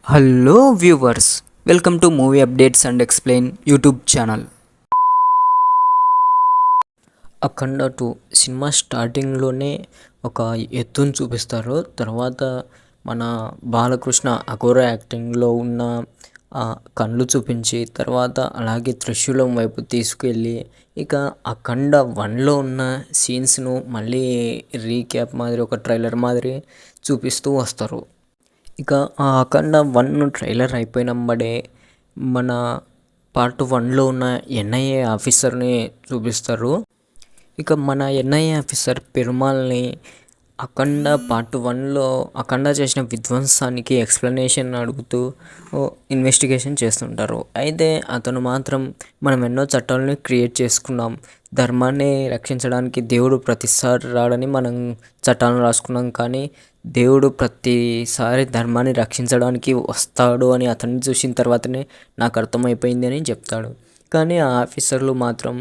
Hello viewers, welcome to movie updates and explain YouTube channel. Akhanda 2 cinema స్టార్టింగ్లోనే ఒక ఎత్తుని చూపిస్తారు. తర్వాత మన బాలకృష్ణ అఘోర యాక్టింగ్లో ఉన్న కళ్ళు చూపించి తర్వాత అలాగే త్రిశూలం వైపు తీసుకెళ్ళి ఇక అఖండ 1లో ఉన్న సీన్స్ను మళ్ళీ రీక్యాప్ మాదిరి ఒక ట్రైలర్ మాదిరి చూపిస్తూ వస్తారు. ఇక ఆ అఖండ 1 ట్రైలర్ అయిపోయినమ్మడే మన పార్ట్ 1లో ఉన్న ఎన్ఐఏ ఆఫీసర్ని చూపిస్తారు. ఇక మన ఎన్ఐఏ ఆఫీసర్ పెరుమాల్ని అఖండ పార్ట్ 1లో అఖండ చేసిన విధ్వంసానికి ఎక్స్ప్లెనేషన్ అడుగుతూ ఇన్వెస్టిగేషన్ చేస్తుంటారు. అయితే అతను మాత్రం మనం ఎన్నో చట్టాలని క్రియేట్ చేసుకున్నాం, ధర్మాన్ని రక్షించడానికి దేవుడు ప్రతిసారి రాడని మనం చట్టాలను రాసుకున్నాం, కానీ దేవుడు ప్రతిసారి ధర్మాన్ని రక్షించడానికి వస్తాడు అని అతన్ని చూసిన తర్వాతనే నాకు అర్థమైపోయింది అని చెప్తాడు. కానీ ఆ ఆఫీసర్లు మాత్రం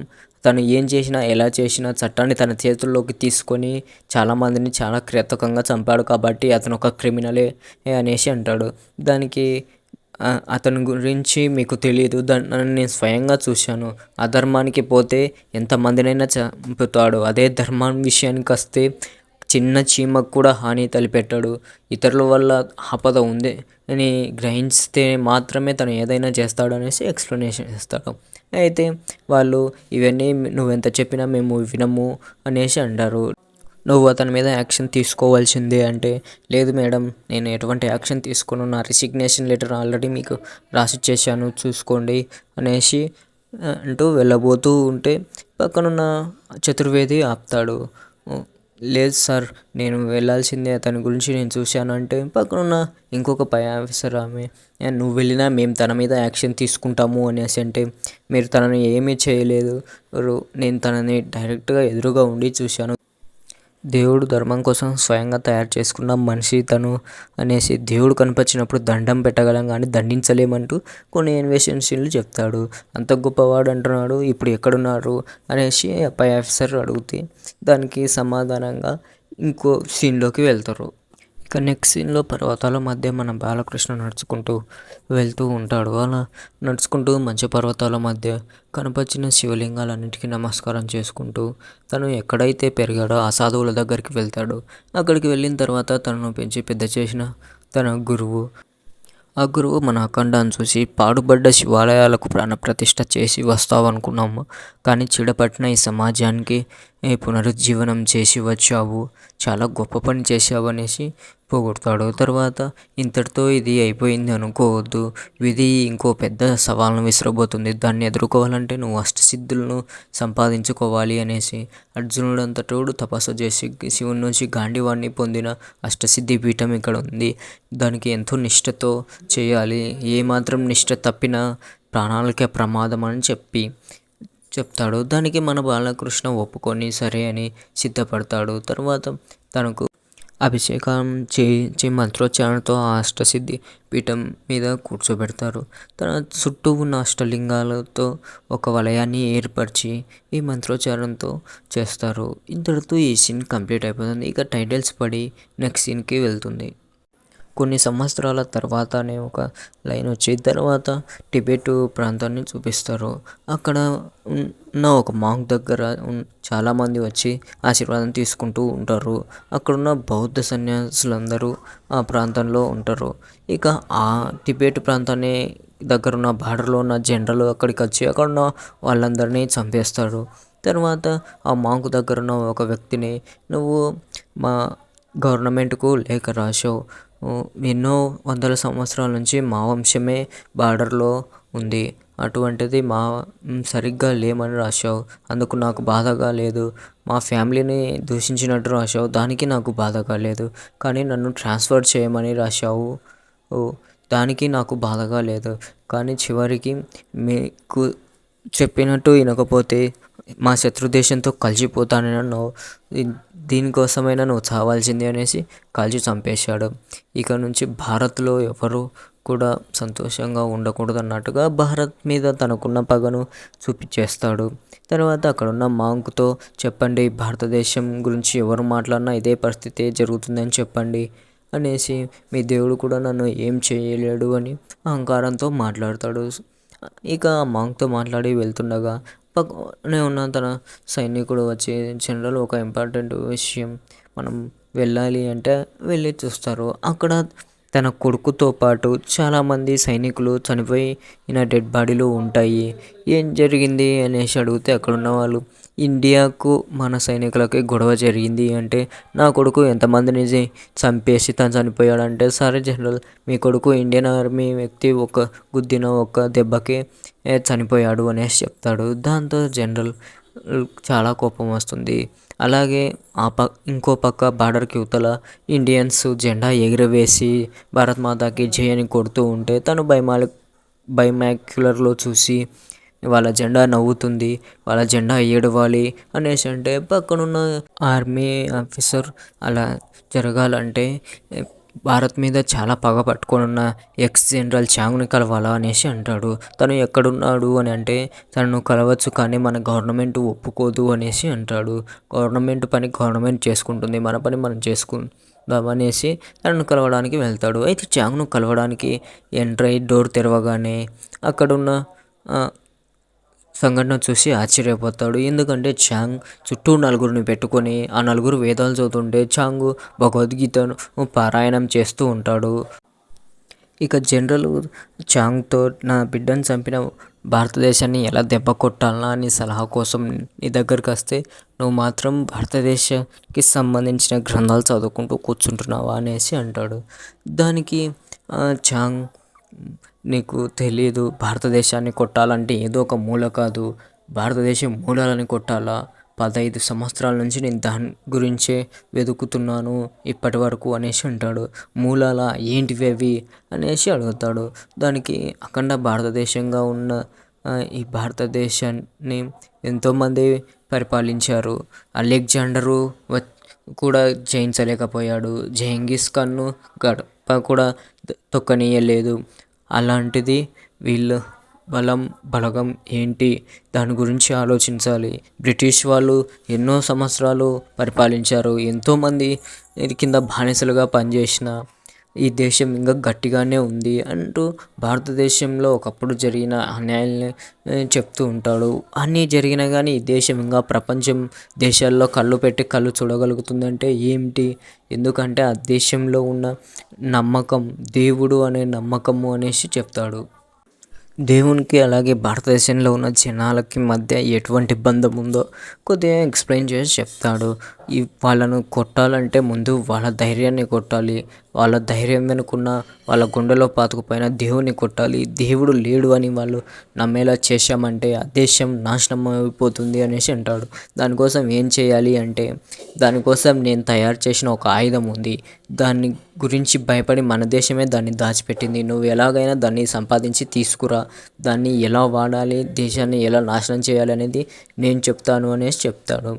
తను ఏం చేసినా ఎలా చేసినా చట్టాన్ని తన చేతుల్లోకి తీసుకొని చాలామందిని చాలా కిరాతకంగా చంపాడు కాబట్టి అతను ఒక క్రిమినలే అనేసి అంటాడు. దానికి అతని గురించి మీకు తెలియదు, దాన్ని నేను స్వయంగా చూశాను, అధర్మానికి పోతే ఎంతమందినైనా చంపుతాడు, అదే ధర్మం విషయానికి వస్తే చిన్న చీమకు కూడా హాని తలపెట్టాడు, ఇతరుల వల్ల ఆపద ఉంది అని గ్రహిస్తే మాత్రమే తను ఏదైనా చేస్తాడు అనేసి ఎక్స్ప్లెనేషన్ ఇస్తాడు. అయితే వాళ్ళు ఇవన్నీ నువ్వెంత చెప్పినా మేము వినము అనేసి అంటారు. నువ్వు అతని మీద యాక్షన్ తీసుకోవాల్సిందే అంటే, లేదు మేడం, నేను ఎటువంటి యాక్షన్ తీసుకోను, నా రిసిగ్నేషన్ లెటర్ ఆల్రెడీ మీకు రాసిచ్చేసాను చూసుకోండి అనేసి అంటూ వెళ్ళబోతూ ఉంటే పక్కనున్న చతుర్వేది ఆపుతాడు. లేదు సార్, నేను వెళ్ళాల్సిందే, అతని గురించి నేను చూశాను అంటే పక్కనున్న ఇంకొక పై ఆఫీసర్ ఆమె నువ్వు వెళ్ళినా మేము తన మీద యాక్షన్ తీసుకుంటాము అనేసి అంటే, మీరు తనని ఏమీ చేయలేదు, నేను తనని డైరెక్ట్గా ఎదురుగా ఉండి చూశాను, దేవుడు ధర్మం కోసం స్వయంగా తయారు చేసుకున్న మనిషి తను అనేసి దేవుడు కనిపించినప్పుడు దండం పెట్టగలం కానీ దండించలేమంటూ కొన్ని ఇన్వెస్టిగేషన్లు చెప్తాడు. అంత గొప్పవాడు అంటున్నాడు, ఇప్పుడు ఎక్కడున్నారు అనేసి పై ఆఫీసర్ అడిగితే దానికి సమాధానంగా ఇంకో సీన్లోకి వెళ్తారు. ఇక నెక్స్ట్ సీన్లో పర్వతాల మధ్య మన బాలకృష్ణ నడుచుకుంటూ వెళ్తూ ఉంటాడు. అలా నడుచుకుంటూ మంచు పర్వతాల మధ్య కనపరిచిన శివలింగాలన్నిటికీ నమస్కారం చేసుకుంటూ తను ఎక్కడైతే పెరిగాడో ఆ సాధువుల దగ్గరికి వెళ్తాడు. అక్కడికి వెళ్ళిన తర్వాత తనను పెంచి పెద్ద చేసిన తన గురువు, ఆ గురువు మన అఖండాన్ని చూసి పాడుబడ్డ శివాలయాలకు ప్రాణప్రతిష్ఠ చేసి వస్తావనుకున్నాము, కానీ చెడపట్టిన ఈ సమాజానికి పునరుజ్జీవనం చేసి వచ్చావు, చాలా గొప్ప పని చేశావు అనేసి పోగొడతాడు. తర్వాత ఇంతటితో ఇది అయిపోయింది అనుకోవద్దు, విధి ఇంకో పెద్ద సవాళ్ళను విసిరబోతుంది, దాన్ని ఎదుర్కోవాలంటే నువ్వు అష్టసిద్ధులను సంపాదించుకోవాలి అనేసి అర్జునుడంతటోడు తపస్సు చేసి శివుని నుంచి గాంధీవాణ్ణి పొందిన అష్టసిద్ధి పీఠం ఇక్కడ ఉంది, దానికి ఎంతో నిష్ఠతో చేయాలి, ఏమాత్రం నిష్ఠ తప్పినా ప్రాణాలకే ప్రమాదం అని చెప్తాడు. దానికి మన బాలకృష్ణ ఒప్పుకొని సరే అని సిద్ధపడతాడు. తర్వాత తనకు అభిషేకం చేయించి మంత్రోచ్చారణతో ఆ అష్టసిద్ధి పీఠం మీద కూర్చోబెడతారు. తన చుట్టూ ఉన్న అష్టలింగాలతో ఒక వలయాన్ని ఏర్పరిచి ఈ మంత్రోచ్చారణతో చేస్తారు. ఇంతటితో ఈ సీన్ కంప్లీట్ అయిపోతుంది. ఇక టైటిల్స్ పడి నెక్స్ట్ సీన్కి వెళ్తుంది. కొన్ని సంవత్సరాల తర్వాతనే ఒక లైన్ వచ్చి తర్వాత టిబెట్ ప్రాంతాన్ని చూపిస్తారు. అక్కడ ఉన్న ఒక మాంక్ దగ్గర చాలామంది వచ్చి ఆశీర్వాదం తీసుకుంటూ ఉంటారు. అక్కడున్న బౌద్ధ సన్యాసులందరూ ఆ ప్రాంతంలో ఉంటారు. ఇక ఆ టిబెట్ ప్రాంతాన్ని దగ్గరున్న బార్డర్లో ఉన్న జనరల్ అక్కడికి వచ్చి అక్కడున్న వాళ్ళందరినీ చంపేస్తాడు. తర్వాత ఆ మాంక్ దగ్గరున్న ఒక వ్యక్తిని, నువ్వు మా గవర్నమెంట్కు లేఖ రాశావు, ఎన్నో వందల సంవత్సరాల నుంచి మా వంశమే బార్డర్లో ఉంది, అటువంటిది మా సరిగ్గా లేమని రాశావు, అందుకు నాకు బాధగా లేదు, మా ఫ్యామిలీని దూషించినట్టు రాశావు, దానికి నాకు బాధగా లేదు, కానీ నన్ను ట్రాన్స్ఫర్ చేయమని రాశావు, దానికి నాకు బాధగా లేదు, కానీ చివరికి మీకు చెప్పినట్టు వినకపోతే మా శత్రుదేశంతో కలిసిపోతానని అన్నావు, దీనికోసమైనా నువ్వు చావాల్సిందే అనేసి కాల్చి చంపేశాడు. ఇక నుంచి భారత్లో ఎవరు కూడా సంతోషంగా ఉండకూడదు అన్నట్టుగా భారత్ మీద తనకున్న పగను చూపించేస్తాడు. తర్వాత అక్కడున్న మాంక్తో చెప్పండి, భారతదేశం గురించి ఎవరు మాట్లాడినా ఇదే పరిస్థితి జరుగుతుందని చెప్పండి అనేసి, మీ దేవుడు కూడా నన్ను ఏం చేయలేడు అని అహంకారంతో మాట్లాడతాడు. ఇక మాంగ్తో మాట్లాడి వెళ్తుండగా పక్కనే ఉన్న తన సైనికుడు వచ్చి, జనరల్ ఒక ఇంపార్టెంట్ విషయం, మనం వెళ్ళాలి అంటే వెళ్ళి చూస్తారు. అక్కడ తన కొడుకుతో పాటు చాలామంది సైనికులు చనిపోయిన డెడ్ బాడీలు ఉంటాయి. ఏం జరిగింది అనేసి అడిగితే అక్కడున్న వాళ్ళు, ఇండియాకు మన సైనికులకి గొడవ జరిగింది అంటే నా కొడుకు ఎంతమందిని చంపేసి తను చనిపోయాడంటే, సరే జనరల్, మీ కొడుకు ఇండియన్ ఆర్మీ వ్యక్తి ఒక గుద్దిన ఒక దెబ్బకి చనిపోయాడు అనేసి చెప్తాడు. దాంతో జనరల్ చాలా కోపం వస్తుంది. అలాగే ఇంకో పక్క బార్డర్కి ఇవతల ఇండియన్స్ జెండా ఎగురవేసి భారత్ మాతాకి జై అని కొడుతూ ఉంటే తను బైమాక్యులర్లో చూసి వాళ్ళ జెండా నవ్వుతుంది, వాళ్ళ జెండా ఏడవాలి అనేసి అంటే పక్కనున్న ఆర్మీ ఆఫీసర్ అలా జరగాలంటే భారత్ మీద చాలా పగ పట్టుకొని ఉన్న ఎక్స్ జనరల్ చాంగ్ని కలవాలా అనేసి అంటాడు. తను ఎక్కడున్నాడు అని అంటే, తనను కలవచ్చు కానీ మన గవర్నమెంట్ ఒప్పుకోదు అనేసి అంటాడు. గవర్నమెంట్ పని గవర్నమెంట్ చేసుకుంటుంది, మన పని మనం చేసుకుందాం అనేసి తనను కలవడానికి వెళ్తాడు. అయితే చాంగ్ను కలవడానికి ఎంటర్ అయ్యి డోర్ తెరవగానే అక్కడున్న సంఘటన చూసి ఆశ్చర్యపోతాడు. ఎందుకంటే చాంగ్ చుట్టూ నలుగురిని పెట్టుకొని ఆ నలుగురు వేదాలు చదువుతుంటే చాంగ్ భగవద్గీతను పారాయణం చేస్తూ ఉంటాడు. ఇక జనరల్ చాంగ్తో, నా బిడ్డను చంపిన భారతదేశాన్ని ఎలా దెబ్బ కొట్టాలా అని సలహా కోసం నీ దగ్గరికి వస్తే నువ్వు మాత్రం భారతదేశానికి సంబంధించిన గ్రంథాలు చదువుకుంటూ కూర్చుంటున్నావా అనేసి అంటాడు. దానికి చాంగ్, నీకు తెలియదు, భారతదేశాన్ని కొట్టాలంటే ఏదో ఒక మూల కాదు, భారతదేశం మూలాలని కొట్టాలా, 15 సంవత్సరాల నుంచి నేను దాని గురించే వెతుకుతున్నాను ఇప్పటి వరకు అనేసి అంటాడు. మూలాల ఏంటివి అవి అనేసి అడుగుతాడు. దానికి అఖండ భారతదేశంగా ఉన్న ఈ భారతదేశాన్ని ఎంతోమంది పరిపాలించారు. అలెగ్జాండరు కూడా జయించలేకపోయాడు, జెంగిస్ ఖాన్ను గడప కూడా తొక్కనీయలేదు. అలాంటిది వీళ్ళ బలగం ఏంటి, దాని గురించి ఆలోచించాలి. బ్రిటిష్ వాళ్ళు ఎన్నో సంవత్సరాలు పరిపాలించారు, ఎంతోమంది కింద బానిసలుగా పనిచేసిన ఈ దేశం ఇంకా గట్టిగానే ఉంది అంటూ భారతదేశంలో ఒకప్పుడు జరిగిన అన్యాయాల్ని చెప్తూ ఉంటాడు. అన్నీ జరిగినా కానీ ఈ దేశం ఇంకా ప్రపంచం దేశాల్లో కళ్ళు పెట్టి కళ్ళు చూడగలుగుతుందంటే ఏమిటి, ఎందుకంటే ఆ దేశంలో ఉన్న నమ్మకం, దేవుడు అనే నమ్మకము అనేసి చెప్తాడు. దేవునికి అలాగే భారతదేశంలో ఉన్న జనాలకి మధ్య ఎటువంటి బంధం ఉందో కొద్దిగా ఎక్స్ప్లెయిన్ చేసి చెప్తాడు. వాళ్ళను కొట్టాలంటే ముందు వాళ్ళ ధైర్యాన్ని కొట్టాలి, వాళ్ళ ధైర్యం వెనుకున్న వాళ్ళ గుండెలో పాతుకుపోయిన దేవుని కొట్టాలి. దేవుడు లేడు అని వాళ్ళు నమ్మేలా చేశామంటే ఆ దేశం నాశనం అయిపోతుంది అనేసి అంటాడు. దానికోసం ఏం చేయాలి అంటే, దానికోసం నేను తయారు చేసిన ఒక ఆయుధం ఉంది, దాన్ని గురించి భయపడి మన దేశమే దాన్ని దాచిపెట్టింది, నువ్వు ఎలాగైనా దాన్ని సంపాదించి తీసుకురా, దాన్ని ఎలా వాడాలి, దేశాన్ని ఎలా నాశనం చేయాలి అనేది నేను చెప్తాను అనేసి చెప్తాడు.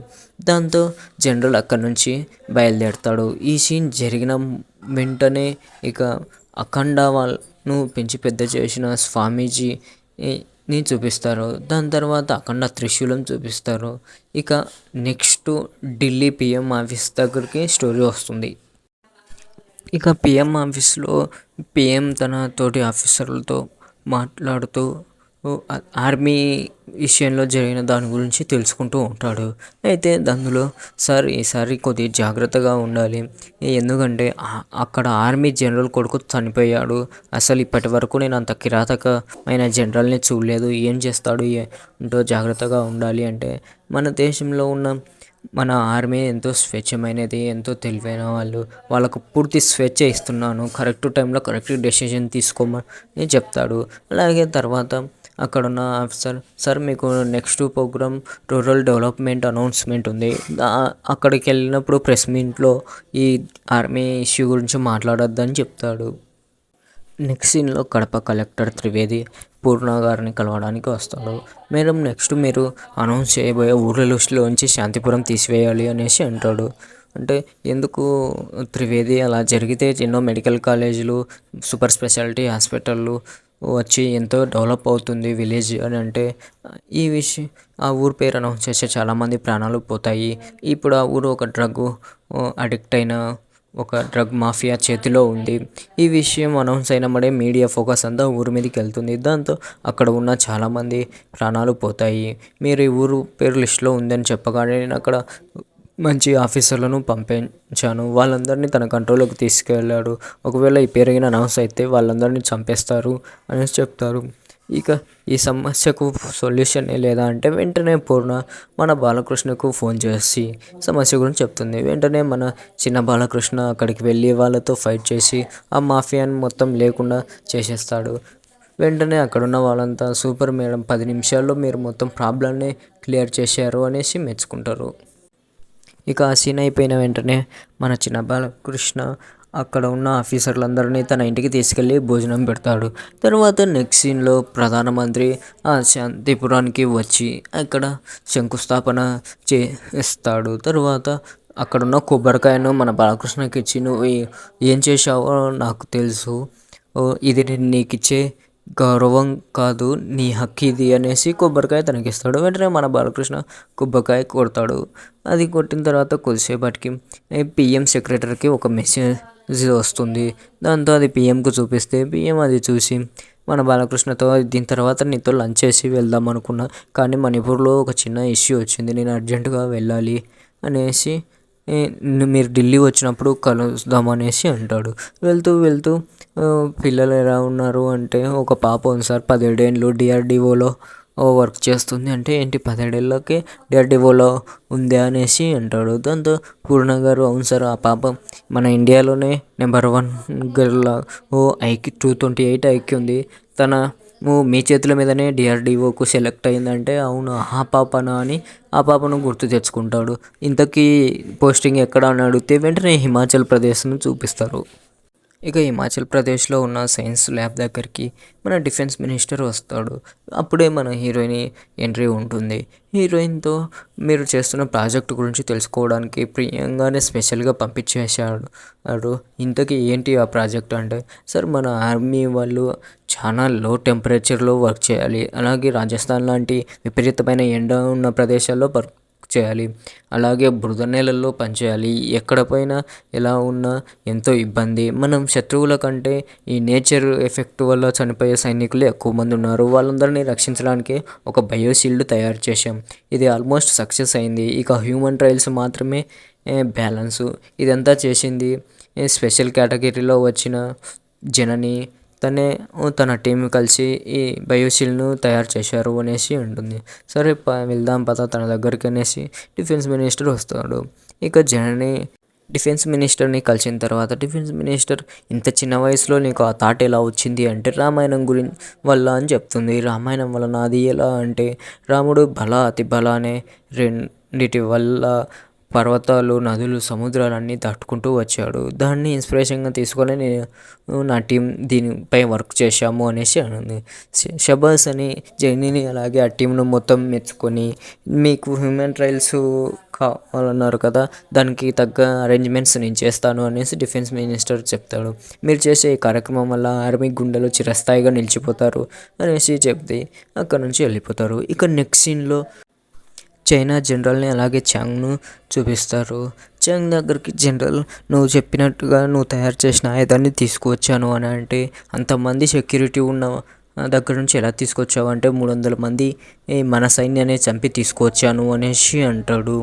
దాంతో జనరల్ అక్కడి నుంచి బయలుదేరుతాడు. ఈ సీన్ జరిగిన వెంటనే ఇక అఖండ వాళ్ళను పెంచి పెద్ద చేసిన స్వామీజీని చూపిస్తారు. దాని తర్వాత అఖండ త్రిశూలం చూపిస్తారు. ఇక నెక్స్ట్ ఢిల్లీ పిఎం ఆఫీస్ దగ్గరికి స్టోరీ వస్తుంది. ఇక పిఎం ఆఫీస్లో పిఎం తన తోటి ఆఫీసర్లతో మాట్లాడుతూ ఆర్మీ విషయంలో జరిగిన దాని గురించి తెలుసుకుంటూ ఉంటాడు. అయితే అందులో, సార్ ఈసారి కొద్దిగా జాగ్రత్తగా ఉండాలి, ఎందుకంటే అక్కడ ఆర్మీ జనరల్ కొడుకు చనిపోయాడు, అసలు ఇప్పటి వరకు నేను అంత కిరాతకమైన జనరల్ని చూడలేదు, ఏం చేస్తాడు ఏంటో జాగ్రత్తగా ఉండాలి అంటే, మన దేశంలో ఉన్న మన ఆర్మీ ఎంతో స్వేచ్ఛమైనది, ఎంతో తెలివైన వాళ్ళు, వాళ్ళకు పూర్తి స్వేచ్ఛ ఇస్తున్నాను, కరెక్ట్ టైంలో కరెక్ట్ డెసిషన్ తీసుకోమని చెప్తాడు. అలాగే తర్వాత అక్కడున్న ఆఫీసర్, సార్ మీకు next programme rural development announcement ఉంది, అక్కడికి వెళ్ళినప్పుడు ప్రెస్ మీట్లో ఈ ఆర్మీ ఇష్యూ గురించి మాట్లాడొద్దని చెప్తాడు. నెక్స్ట్ సీన్లో కడప కలెక్టర్ త్రివేది పూర్ణ గారిని కలవడానికి వస్తాడు. మేడం, నెక్స్ట్ మీరు అనౌన్స్ చేయబోయే ఊర్ల లిస్టులోంచి శాంతిపురం తీసివేయాలి అనేసి అంటాడు. అంటే ఎందుకు త్రివేది, అలా జరిగితే ఎన్నో మెడికల్ కాలేజీలు, సూపర్ స్పెషాలిటీ హాస్పిటళ్ళు వచ్చి ఎంతో డెవలప్ అవుతుంది విలేజ్ అని అంటే, ఈ విషయం ఆ ఊరు పేరు అనౌన్స్ చేస్తే చాలామంది ప్రాణాలు పోతాయి, ఇప్పుడు ఆ ఊరు ఒక డ్రగ్ అడిక్ట్ అయిన ఒక డ్రగ్ మాఫియా చేతిలో ఉంది. ఈ విషయం అనౌన్స్ అయినమ్మడే మీడియా ఫోకస్ అంతా ఊరి మీదకి వెళ్తుంది. దాంతో అక్కడ ఉన్న చాలామంది ప్రాణాలు పోతాయి. మీరు ఈ ఊరు పేరు లిస్టులో ఉందని చెప్పగానే నేను అక్కడ మంచి ఆఫీసర్లను పంపించాను. వాళ్ళందరినీ తన కంట్రోల్లోకి తీసుకెళ్ళాడు. ఒకవేళ ఈ పేరు అనౌన్స్ అయితే వాళ్ళందరినీ చంపేస్తారు అనేసి చెప్తారు. ఇక ఈ సమస్యకు సొల్యూషన్ లేదా అంటే వెంటనే పూర్ణ మన బాలకృష్ణకు ఫోన్ చేసి సమస్య గురించి చెప్తుంది. వెంటనే మన చిన్న బాలకృష్ణ అక్కడికి వెళ్ళి వాళ్ళతో ఫైట్ చేసి ఆ మాఫియాని మొత్తం లేకుండా చేసేస్తాడు. వెంటనే అక్కడున్న వాళ్ళంతా సూపర్ మేడం, 10 నిమిషాల్లో మీరు మొత్తం ప్రాబ్లమ్ని క్లియర్ చేశారు అనేసి మెచ్చుకుంటారు. ఇక ఆ సీన్ అయిపోయిన వెంటనే మన చిన్న బాలకృష్ణ అక్కడ ఉన్న ఆఫీసర్లందరినీ తన ఇంటికి తీసుకెళ్ళి భోజనం పెడతాడు. తర్వాత నెక్స్ట్ సీన్లో ప్రధానమంత్రి ఆ శాంతిపురానికి వచ్చి అక్కడ శంకుస్థాపన చేస్తాడు. తర్వాత అక్కడున్న కొబ్బరికాయను మన బాలకృష్ణకి ఇచ్చి, నువ్వు ఏం చేశావో నాకు తెలుసు, ఇది నీకు ఇచ్చే గౌరవం కాదు, నీ హక్కు ఇది అనేసి కొబ్బరికాయ తనకిస్తాడు. వెంటనే మన బాలకృష్ణ కొబ్బరికాయ కొడతాడు. అది కొట్టిన తర్వాత కొద్దిసేపటికి పిఎం సెక్రటరీకి ఒక మెసేజ్ వస్తుంది. దాంతో అది పిఎంకు చూపిస్తే పిఎం అది చూసి మన బాలకృష్ణతో, దీని తర్వాత నీతో లంచ్ చేసి వెళ్దాం అనుకున్నా, కానీ మణిపూర్లో ఒక చిన్న ఇష్యూ వచ్చింది, నేను అర్జెంటుగా వెళ్ళాలి అనేసి మీరు ఢిల్లీ వచ్చినప్పుడు కలుద్దాం అనేసి అంటాడు. వెళ్తూ పిల్లలు ఎలా ఉన్నారు అంటే, ఒక పాప ఉంది సార్, 17 ఏళ్ళు, డిఆర్డిఓలో వర్క్ చేస్తుంది. అంటే ఏంటి 17 ఏళ్ళకి డిఆర్డిఓలో ఉంది అనేసి అంటాడు. దాంతో పూర్ణ గారు, అవును సార్, ఆ పాప మన ఇండియాలోనే నెంబర్ 1 గర్ల్, ఐక్యూ 228 ఐక్యూ ఉంది, తన మీ చేతుల మీదనే డిఆర్డిఓకు సెలెక్ట్ అయిందంటే, అవును ఆ పాపనా అని ఆ పాపను గుర్తు తెచ్చుకుంటాడు. ఇంతకీ పోస్టింగ్ ఎక్కడ అని అడిగితే వెంటనే హిమాచల్ ప్రదేశ్ను చూపిస్తారు. ఇక హిమాచల్ ప్రదేశ్లో ఉన్న సైన్స్ ల్యాబ్ దగ్గరికి మన డిఫెన్స్ మినిస్టర్ వస్తాడు. అప్పుడే మన హీరోయిన్ ఎంట్రీ ఉంటుంది. హీరోయిన్తో మీరు చేస్తున్న ప్రాజెక్ట్ గురించి తెలుసుకోవడానికి ప్రియంగానే స్పెషల్గా పంపించేశాడు. ఇంతకీ ఏంటి ఆ ప్రాజెక్ట్ అంటే, సార్ మన ఆర్మీ వాళ్ళు చాలా లో టెంపరేచర్లో వర్క్ చేయాలి, అలాగే రాజస్థాన్ లాంటి విపరీతమైన ఎండ ఉన్న ప్రదేశాల్లో వర్క్ చేయాలి, అలాగే బురద నేలల్లో పనిచేయాలి, ఎక్కడ పోయినా ఎలా ఉన్నా ఎంతో ఇబ్బంది, మనం శత్రువుల కంటే ఈ నేచర్ ఎఫెక్ట్ వల్ల చనిపోయే సైనికులు ఎక్కువ మంది ఉన్నారు, వాళ్ళందరినీ రక్షించడానికి ఒక బయోషీల్డ్ తయారు చేశాం, ఇది ఆల్మోస్ట్ సక్సెస్ అయింది, ఇక హ్యూమన్ ట్రయల్స్ మాత్రమే బ్యాలెన్సు, ఇదంతా చేసింది స్పెషల్ కేటగిరీలో వచ్చిన జనని, తన టీం కలిసి ఈ బయోషీల్డ్ను తయారు చేశారు అనేసి ఉంటుంది. సరే వెళ్దాం పద తన దగ్గరికి అనేసి డిఫెన్స్ మినిస్టర్ వస్తాడు. ఇక జనని డిఫెన్స్ మినిస్టర్ని కలిసిన తర్వాత డిఫెన్స్ మినిస్టర్, ఇంత చిన్న వయసులో నీకు ఆ థాట్ ఎలా వచ్చింది అంటే, రామాయణం వల్ల అని చెప్తుంది. రామాయణం వలన అది ఎలా అంటే, రాముడు అతి బల అనే రెండిటి వల్ల పర్వతాలు, నదులు, సముద్రాలన్నీ దాటుకుంటూ వచ్చాడు. దాన్ని ఇన్స్పిరేషన్గా తీసుకొని నేను నా టీం దీనిపై వర్క్ చేశాము అనేసి అన్నది. షబాస్ అని జైనిని అలాగే ఆ టీంను మొత్తం మెచ్చుకొని, మీకు హ్యూమన్ ట్రయల్స్ కావాలన్నారు కదా, దానికి తగ్గ అరేంజ్మెంట్స్ నేను చేస్తాను అనేసి డిఫెన్స్ మినిస్టర్ చెప్తాడు. మీరు చేసే ఈ కార్యక్రమం వల్ల ఆర్మీ గుండెలు చిరస్థాయిగా నిలిచిపోతారు అనేసి చెప్తే అక్కడ నుంచి వెళ్ళిపోతారు. ఇక నెక్స్ట్ సీన్లో చైనా జనరల్ని అలాగే చాంగ్ను చూపిస్తారు. చాంగ్ దగ్గరికి జనరల్, నువ్వు చెప్పినట్టుగా నువ్వు తయారు చేసిన ఆయుధాన్ని తీసుకువచ్చాను అని అంటే, అంతమంది సెక్యూరిటీ ఉన్న దగ్గర నుంచి ఎలా తీసుకొచ్చావు అంటే, 300 మంది మన సైన్యాన్ని చంపి తీసుకువచ్చాను అనేసి అంటాడు.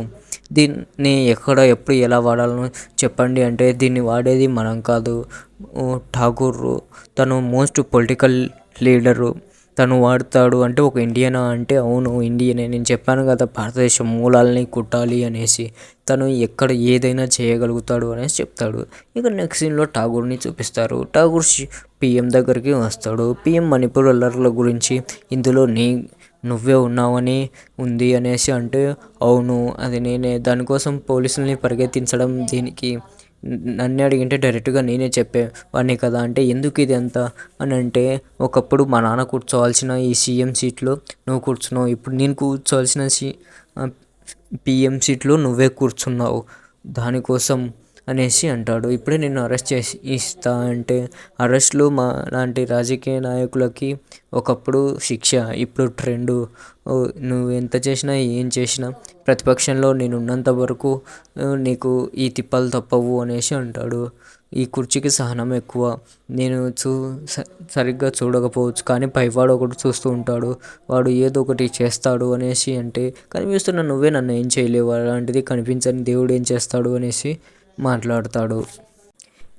దీన్ని ఎక్కడ ఎప్పుడు ఎలా వాడాలో చెప్పండి అంటే, దీన్ని వాడేది మనం కాదు, ఠాగూర్ తను మోస్ట్ పొలిటికల్ లీడరు, తను వాడతాడు అంటే ఒక ఇండియనా అంటే, అవును ఇండియనే, నేను చెప్పాను కదా భారతదేశం మూలాలని కుట్టాలి అనేసి, తను ఎక్కడ ఏదైనా చేయగలుగుతాడు అనేసి చెప్తాడు. ఇక నెక్స్ట్ సీన్లో ఠాగూర్ని చూపిస్తారు. ఠాగూర్ పిఎం దగ్గరికి వస్తాడు. పిఎం మణిపూర్ అల్లర్ల గురించి ఇందులో నువ్వే ఉన్నావని ఉంది అనేసి అంటే, అవును అది నేనే, దానికోసం పోలీసుల్ని పరిగెత్తించడం దీనికి నన్ను అడిగింటే డైరెక్ట్గా నేనే చెప్పేవాడిని కదా అంటే, ఎందుకు ఇది అంతా అని అంటే, ఒకప్పుడు మా నాన్న కూర్చోవాల్సిన ఈ సీఎం సీట్లో నువ్వు కూర్చున్నావు, ఇప్పుడు నేను కూర్చోవాల్సిన పిఎం సీట్లో నువ్వే కూర్చున్నావు, దానికోసం అనేసి అంటాడు. ఇప్పుడే నిన్ను అరెస్ట్ చేసి ఇస్తా అంటే అరెస్టులు మా లాంటి రాజకీయ నాయకులకి ఒకప్పుడు శిక్ష, ఇప్పుడు ట్రెండు. నువ్వు ఎంత చేసినా ఏం చేసినా ప్రతిపక్షంలో నేను ఉన్నంత వరకు నీకు ఈ తిప్పలు తప్పవు అనేసి అంటాడు. ఈ కుర్చీకి సహనం ఎక్కువ. నేను సరిగ్గా చూడకపోవచ్చు కానీ పైవాడు ఒకటి చూస్తూ ఉంటాడు, వాడు ఏదో ఒకటి చేస్తాడు అనేసి అంటే కనిపిస్తున్న నువ్వే నన్ను ఏం చేయలేవు, అలాంటిది కనిపించని దేవుడు ఏం చేస్తాడు అనేసి మాట్లాడతాడు.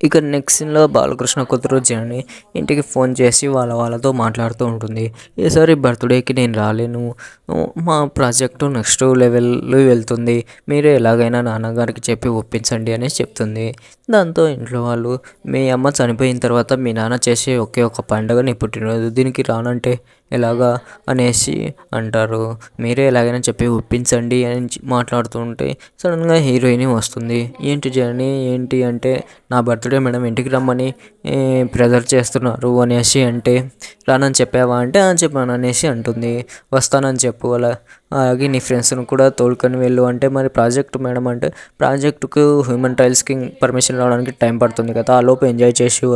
ఇక నెక్స్ట్ సీన్లో బాలకృష్ణ కూతురు జనని ఇంటికి ఫోన్ చేసి వాళ్ళతో మాట్లాడుతూ ఉంటుంది. ఈసారి బర్త్డేకి నేను రాలేను, మా ప్రాజెక్టు నెక్స్ట్ లెవెల్లో వెళ్తుంది, మీరే ఎలాగైనా నాన్నగారికి చెప్పి ఒప్పించండి అనేసి చెప్తుంది. దాంతో ఇంట్లో వాళ్ళు, మీ అమ్మ చనిపోయిన తర్వాత మీ నాన్న చేసే ఒకే ఒక పండుగ నీ పుట్టినరోజు, దీనికి రానంటే ఎలాగా అనేసి అంటారు. మీరే ఎలాగైనా చెప్పి ఒప్పించండి అని మాట్లాడుతుంటే సడన్గా హీరోయిన్ వస్తుంది. ఏంటి జర్నీ ఏంటి అంటే నా బర్త్డే మేడం ఇంటికి రమ్మని ప్రెజర్ చేస్తున్నారు అనేసి అంటే రానని చెప్పావా అంటే చెప్పాను అనేసి అంటుంది. వస్తానని చెప్పు, అలాగే నీ ఫ్రెండ్స్ని కూడా తోలుకొని వెళ్ళు అంటే మరి ప్రాజెక్ట్ మేడం అంటే ప్రాజెక్టుకు హ్యూమన్ ట్రయల్స్కి పర్మిషన్ రావడానికి టైం పడుతుంది కదా, ఆ లోపు ఎంజాయ్ చేసి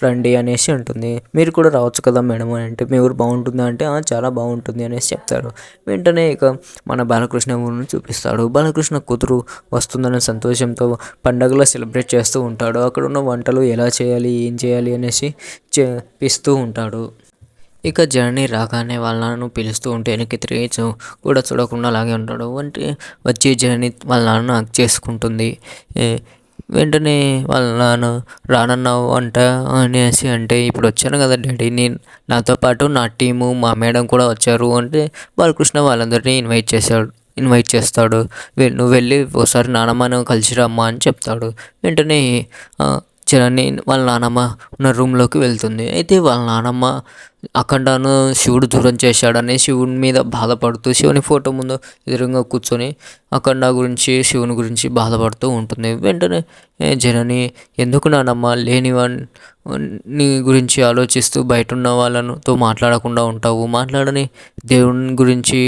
రండి అనేసి అంటుంది. మీరు కూడా రావచ్చు కదా మేడం అని అంటే మీ ఊరు బాగుంటుందా అంటే చాలా బాగుంటుంది అనేసి చెప్తారు. వెంటనే ఇక మన బాలకృష్ణ ఊరిని చూపిస్తాడు. బాలకృష్ణ కూతురు వస్తుందనే సంతోషంతో పండగలో సెలబ్రేట్ చేస్తూ ఉంటాడు. అక్కడ ఉన్న వంటలు ఎలా చేయాలి ఏం చేయాలి అనేసి చేపిస్తూ ఉంటాడు. ఇక జర్నీ రాగానే వాళ్ళ నాన్నను పిలుస్తూ ఉంటే వెనక్కి తిరిగి కూడా చూడకుండా అలాగే ఉంటాడు. వచ్చి జర్నీ వాళ్ళ నాన్న హగ్ చేసుకుంటుంది. వెంటనే వాళ్ళ నాన్న రానన్నావు అంట అనేసి అంటే ఇప్పుడు వచ్చాను కదా డాడీ, నాతో పాటు నా టీము మా మేడం కూడా వచ్చారు అంటే బాలకృష్ణ వాళ్ళందరినీ ఇన్వైట్ చేస్తాడు. నువ్వు వెళ్ళి ఒకసారి నానమ్మను కలిసిరమ్మా అని చెప్తాడు. వెంటనే జనని వాళ్ళ నానమ్మ ఉన్న రూమ్లోకి వెళ్తుంది. అయితే వాళ్ళ నానమ్మ అఖండను శివుడు దూరం చేశాడని శివుని మీద బాధపడుతూ శివుని ఫోటో ముందు ఎదురుగా కూర్చొని అఖండ గురించి శివుని గురించి బాధపడుతూ ఉంటుంది. వెంటనే జనని ఎందుకు నానమ్మ లేనివాని గురించి ఆలోచిస్తూ బయట ఉన్న వాళ్ళతో మాట్లాడకుండా ఉంటావు, మాట్లాడని దేవుని గురించి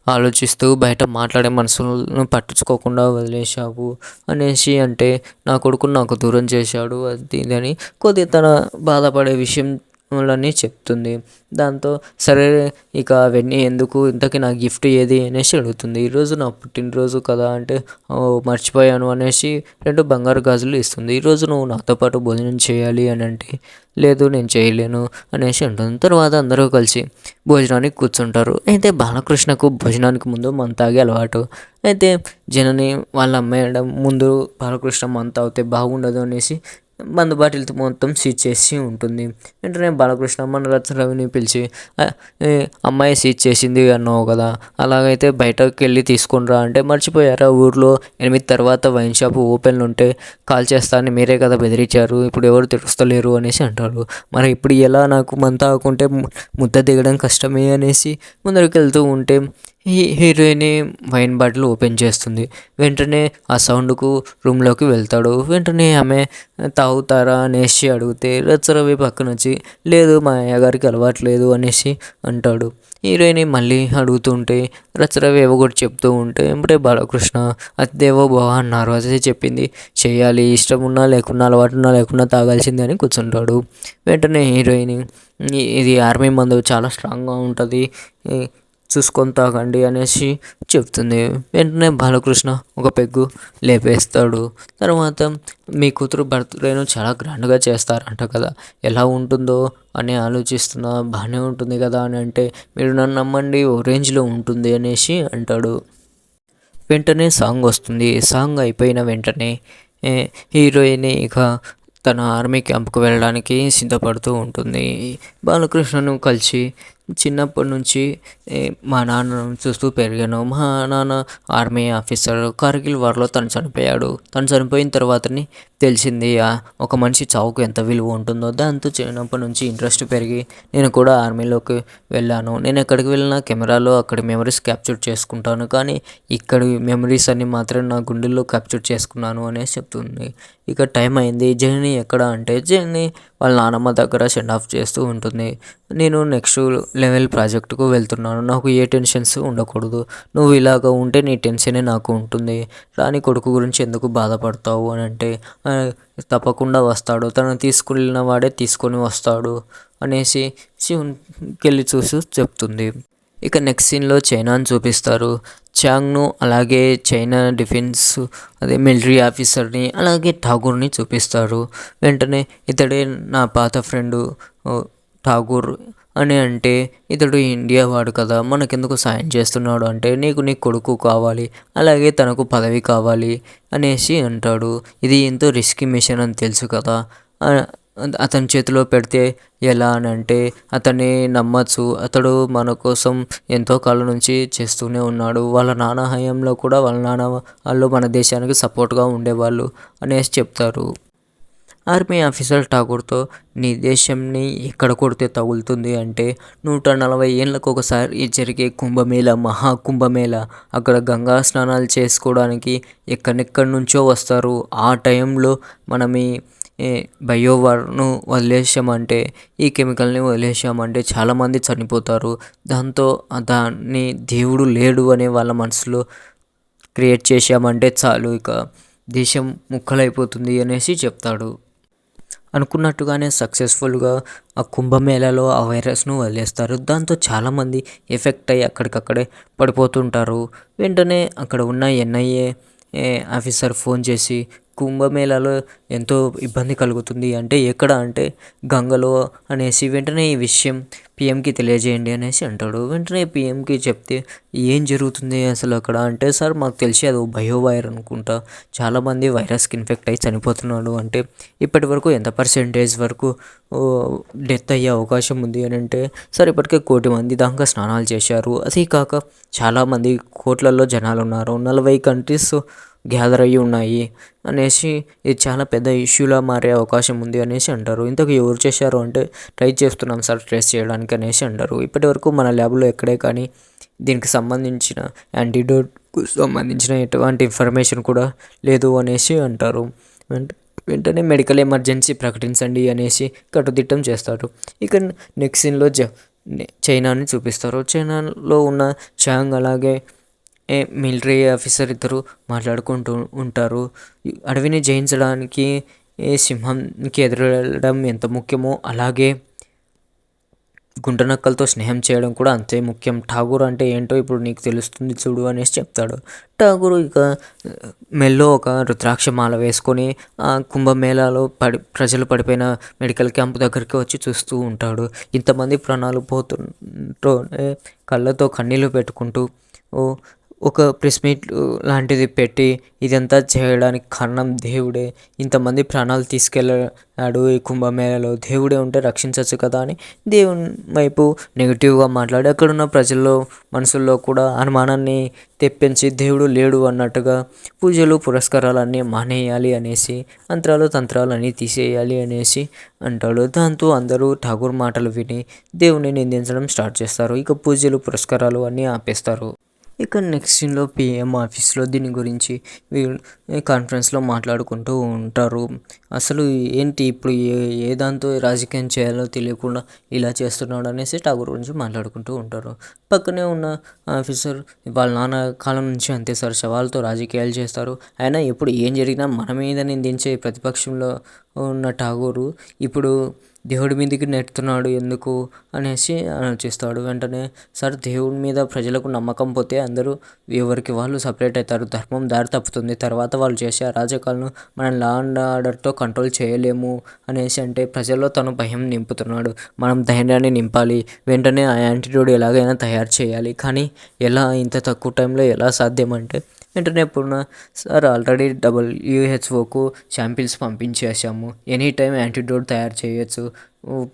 ఆలోచిస్తూ బయట మాట్లాడే మనసులను పట్టించుకోకుండా వదిలేశావు అనేసి అంటే నా కొడుకుని నాకు దూరం చేశాడు అది ఇదని కొద్దిగా తన బాధపడే విషయంలని చెప్తుంది. దాంతో సరే ఇక అవన్నీ ఎందుకు, ఇంతకీ నా గిఫ్ట్ ఏది అనేసి అడుగుతుంది. ఈరోజు నా పుట్టినరోజు కదా అంటే మర్చిపోయాను అనేసి 2 బంగారు గాజులు ఇస్తుంది. ఈరోజు నువ్వు నాతో పాటు భోజనం చేయాలి అని అంటే లేదు నేను చేయలేను అనేసి అంటుంది. తర్వాత అందరూ కలిసి భోజనానికి కూర్చుంటారు. అయితే బాలకృష్ణకు భోజనానికి ముందు మందు తాగే అలవాటు. అయితే జనని వాళ్ళ అమ్మాయి ముందు బాలకృష్ణ మందు తాగితే బాగుండదు అనేసి మందు బాటిల్తో మొత్తం సీజ్ చేసి ఉంటుంది. వెంటనే బాలకృష్ణ మన రవిని పిలిచి అమ్మాయి సీజ్ చేసింది అన్నావు కదా, అలాగైతే బయటకు వెళ్ళి తీసుకొని రా అంటే మర్చిపోయారా, ఊర్లో 8 తర్వాత వైన్ షాప్ ఓపెన్ ఉంటే కాల్ చేస్తా అని మీరే కదా బెదిరించారు, ఇప్పుడు ఎవరు తెలుస్తలేరు అనేసి అంటారు. మరి ఇప్పుడు ఎలా నాకు మందు తాగుకుంటే ముద్ద దిగడం కష్టమే అనేసి ముందరికి వెళ్తూ ఉంటే హీరోయిన్ వైన్ బాటిల్ ఓపెన్ చేస్తుంది. వెంటనే ఆ సౌండ్కు రూమ్లోకి వెళ్తాడు. వెంటనే ఆమె తాగుతారా అనేసి అడిగితే రవి పక్కన వచ్చి లేదు మా అయ్యగారికి అలవాట్లేదు అనేసి అంటాడు. హీరోయిన్ మళ్ళీ అడుగుతుంటే రవి ఏవో కూడా చెప్తూ ఉంటే ఇప్పుడే బాలకృష్ణ అదేవో బాగా అన్నారు, అదే చెప్పింది చేయాలి, ఇష్టం ఉన్నా లేకున్నా అలవాటు ఉన్నా లేకున్నా తాగాల్సిందే అని కూర్చుంటాడు. వెంటనే హీరోయిన్ ఇది ఆర్మీ మందు చాలా స్ట్రాంగ్గా ఉంటుంది, చూసుకొని తాగండి అనేసి చెప్తుంది. వెంటనే బాలకృష్ణ ఒక పెగ్గు లేపేస్తాడు. తర్వాత మీ కూతురు బర్త్డేను చాలా గ్రాండ్గా చేస్తారంట కదా, ఎలా ఉంటుందో అని ఆలోచిస్తున్నా, బాగానే ఉంటుంది కదా అని అంటే మీరు నన్ను నమ్మండి ఓ రేంజ్లో ఉంటుంది అనేసి అంటాడు. వెంటనే సాంగ్ వస్తుంది. సాంగ్ అయిపోయిన వెంటనే హీరోయిన్ ఇక తన ఆర్మీ క్యాంప్కు వెళ్ళడానికి సిద్ధపడుతూ ఉంటుంది. బాలకృష్ణను కలిసి చిన్నప్పటి నుంచి మా నాన్నను చూస్తూ పెరిగాను. మా నాన్న ఆర్మీ ఆఫీసర్, కార్గిల్ వార్లో తను చనిపోయాడు. తను చనిపోయిన తర్వాతని తెలిసింది ఒక మనిషి చావుకు ఎంత విలువ ఉంటుందో. దాంతో చిన్నప్పటి నుంచి ఇంట్రెస్ట్ పెరిగి నేను కూడా ఆర్మీలోకి వెళ్ళాను. నేను ఎక్కడికి వెళ్ళినా కెమెరాలో అక్కడి మెమరీస్ క్యాప్చర్ చేసుకుంటాను, కానీ ఇక్కడి మెమరీస్ అన్ని మాత్రం నా గుండెల్లో క్యాప్చర్ చేసుకున్నాను అనేసి చెప్తుంది. ఇక టైం అయింది. జర్నీ ఎక్కడ అంటే జర్నీ వాళ్ళ నానమ్మ దగ్గర సెండ్ ఆఫ్ చేస్తూ ఉంటుంది. నేను నెక్స్ట్ లెవెల్ ప్రాజెక్టుకు వెళ్తున్నాను. నాకు ఏ టెన్షన్స్ ఉండకూడదు. నువ్వు ఇలాగ ఉంటే నీ టెన్షనే నాకు ఉంటుంది. రాని కొడుకు గురించి ఎందుకు బాధపడతావు అని అంటే తప్పకుండా వస్తాడు, తను తీసుకెళ్ళిన వాడే తీసుకొని వస్తాడు అనేసి శివునికెళ్ళి చూసి చెప్తుంది. ఇక నెక్స్ట్ సీన్లో చైనాని చూపిస్తారు. చాంగ్ను అలాగే చైనా డిఫెన్స్ అదే మిలిటరీ ఆఫీసర్ని అలాగే ఠాగూర్ని చూపిస్తారు. వెంటనే ఇతడే నా పాత ఫ్రెండు ఠాగూర్ అని అంటే ఇతడు ఇండియా వాడు కదా, మనకెందుకు సాయం చేస్తున్నాడు అంటే నీ కొడుకు కావాలి, అలాగే తనకు పదవి కావాలి అనేసి అంటాడు. ఇది ఎంతో రిస్కీ మిషన్ అని తెలుసు కదా, అతని చేతిలో పెడితే ఎలా అని అంటే అతన్ని నమ్మచ్చు. అతడు మన కోసం ఎంతో కాలం నుంచి చేస్తూనే ఉన్నాడు. వాళ్ళ నాన్న హయాంలో కూడా వాళ్ళ నాన్న వాళ్ళు మన దేశానికి సపోర్ట్గా ఉండేవాళ్ళు అనేసి చెప్తారు. ఆర్మీ ఆఫీసర్ ఠాగూర్తో నీ దేశంని ఎక్కడ కొడితే తగులుతుంది అంటే 140 ఏళ్ళకు ఒకసారి జరిగే కుంభమేళ, మహాకుంభమేళ, అక్కడ గంగా స్నానాలు చేసుకోవడానికి ఎక్కడెక్కడి నుంచో వస్తారు. ఆ టైంలో మనం బయోవార్ను వదిలేసామంటే, ఈ కెమికల్ని వదిలేసామంటే చాలామంది చనిపోతారు. దాంతో దాన్ని దేవుడు లేడు అనే వాళ్ళ మనసులో క్రియేట్ చేశామంటే చాలు, ఇక దేశం ముక్కలైపోతుంది అనేసి చెప్తాడు. అనుకున్నట్టుగానే సక్సెస్ఫుల్గా ఆ కుంభమేళలో ఆ వైరస్ను వదిలేస్తారు. దాంతో చాలామంది ఎఫెక్ట్ అయ్యి అక్కడికక్కడే పడిపోతుంటారు. వెంటనే అక్కడ ఉన్న ఎన్ఐఏ ఆఫీసర్ ఫోన్ చేసి కుంభమేళాలో ఎంతో ఇబ్బంది కలుగుతుంది అంటే ఎక్కడ అంటే గంగలో అనేసి వెంటనే ఈ విషయం పిఎంకి తెలియజేయండి అనేసి అంటాడు. వెంటనే పిఎంకి చెప్తే ఏం జరుగుతుంది అసలు అక్కడ అంటే, సార్ మాకు తెలిసి అది బయోవైర్ అనుకుంటా, చాలామంది వైరస్కి ఇన్ఫెక్ట్ అయ్యి చనిపోతున్నాడు అంటే ఇప్పటి వరకు ఎంత పర్సెంటేజ్ వరకు డెత్ అయ్యే అవకాశం ఉంది అని అంటే, సార్ ఇప్పటికే 1 కోటి మంది దాకా స్నానాలు చేశారు, అదే కాక చాలామంది కోట్లలో జనాలు ఉన్నారు, 40 కంట్రీస్ గ్యాదర్ అయ్యి ఉన్నాయి అనేసి ఇది చాలా పెద్ద ఇష్యూలా మారే అవకాశం ఉంది అనేసి అంటారు. ఇంతకు ఎవరు చేశారు అంటే ట్రై చేస్తున్నాం సార్ ట్రేస్ చేయడానికి అనేసి అంటారు. ఇప్పటి వరకు మన ల్యాబ్లో ఎక్కడే కానీ దీనికి సంబంధించిన యాంటీడోట్కు సంబంధించిన ఎటువంటి ఇన్ఫర్మేషన్ కూడా లేదు అనేసి అంటారు. వెంటనే మెడికల్ ఎమర్జెన్సీ ప్రకటించండి అనేసి కట్టుదిట్టం చేస్తారు. ఇక నెక్స్ట్ సీన్లో చైనాని చూపిస్తారు. చైనాలో ఉన్న చాంగ్ అలాగే మిలిటరీ ఆఫీసర్ ఇద్దరు మాట్లాడుకుంటూ ఉంటారు. అడవిని జయించడానికి సింహంకి ఎదురెళ్ళడం ఎంత ముఖ్యమో అలాగే గుంటనక్కలతో స్నేహం చేయడం కూడా అంతే ముఖ్యం. ఠాగూర్ అంటే ఏంటో ఇప్పుడు నీకు తెలుస్తుంది చూడు అనేసి చెప్తాడు. ఠాగూర్ ఇక మెల్లో ఒక రుద్రాక్ష మాల వేసుకొని ఆ కుంభమేళాలో ప్రజలు పడిపోయిన మెడికల్ క్యాంప్ దగ్గరికి వచ్చి చూస్తూ ఉంటాడు. ఇంతమంది ప్రాణాలు పోతుంటూనే కళ్ళతో కన్నీళ్ళు పెట్టుకుంటూ ఒక ప్రెస్ మీట్ లాంటిది పెట్టి ఇదంతా చేయడానికి కారణం దేవుడే, ఇంతమంది ప్రాణాలు తీసుకెళ్ళాడు ఈ కుంభమేళలో, దేవుడే ఉంటే రక్షించవచ్చు కదా అని దేవుని వైపు నెగిటివ్గా మాట్లాడి అక్కడున్న ప్రజల్లో మనసుల్లో కూడా అనుమానాన్ని తెప్పించి దేవుడు లేడు అన్నట్టుగా పూజలు పురస్కారాలన్నీ మానేయాలి అనేసి, మంత్రాలు తంత్రాలు అన్నీ తీసేయాలి అనేసి అంటాడు. దాంతో అందరూ ఠాగూర్ మాటలు విని దేవుని నిందించడం స్టార్ట్ చేస్తారు. ఇక పూజలు పురస్కారాలు అన్నీ ఆపేస్తారు. ఇక నెక్స్ట్ సీన్లో పిఎం ఆఫీస్లో దీని గురించి కాన్ఫరెన్స్లో మాట్లాడుకుంటూ ఉంటారు. అసలు ఏంటి ఇప్పుడు ఏ దాంతో రాజకీయం చేయాలో తెలియకుండా ఇలా చేస్తున్నాడు అనేసి ఠాగూర్ గురించి మాట్లాడుకుంటూ ఉంటారు. పక్కనే ఉన్న ఆఫీసర్ వాళ్ళ నాన్న కాలం నుంచి అంతే సార్, శవాలతో రాజకీయాలు చేస్తారు, అయినా ఎప్పుడు ఏం జరిగినా మన మీద నిందించే ప్రతిపక్షంలో ఉన్న ఠాగూరు ఇప్పుడు దేవుడి మీదకి నెట్టుతున్నాడు ఎందుకు అనేసి ఆలోచిస్తాడు. వెంటనే సార్ దేవుడి మీద ప్రజలకు నమ్మకం పోతే అందరూ ఎవరికి వాళ్ళు సపరేట్ అవుతారు, ధర్మం దారి తప్పుతుంది, తర్వాత వాళ్ళు చేసే అరాజకాలను మనం లా అండ్ ఆర్డర్తో కంట్రోల్ చేయలేము అనేసి అంటే ప్రజల్లో తను భయం నింపుతున్నాడు. మనం ధైర్యాన్ని నింపాలి, వెంటనే ఆ యాంటీడోట్ ఎలాగైనా తయారు చేయాలి, కానీ ఎలా ఇంత తక్కువ టైంలో ఎలా సాధ్యం అంటే వెంటనే ఎప్పుడున్నా సార్ ఆల్రెడీ WHOకు శాంపిల్స్ పంపించేసాము, ఎనీ టైం యాంటీడోట్ తయారు చేయొచ్చు,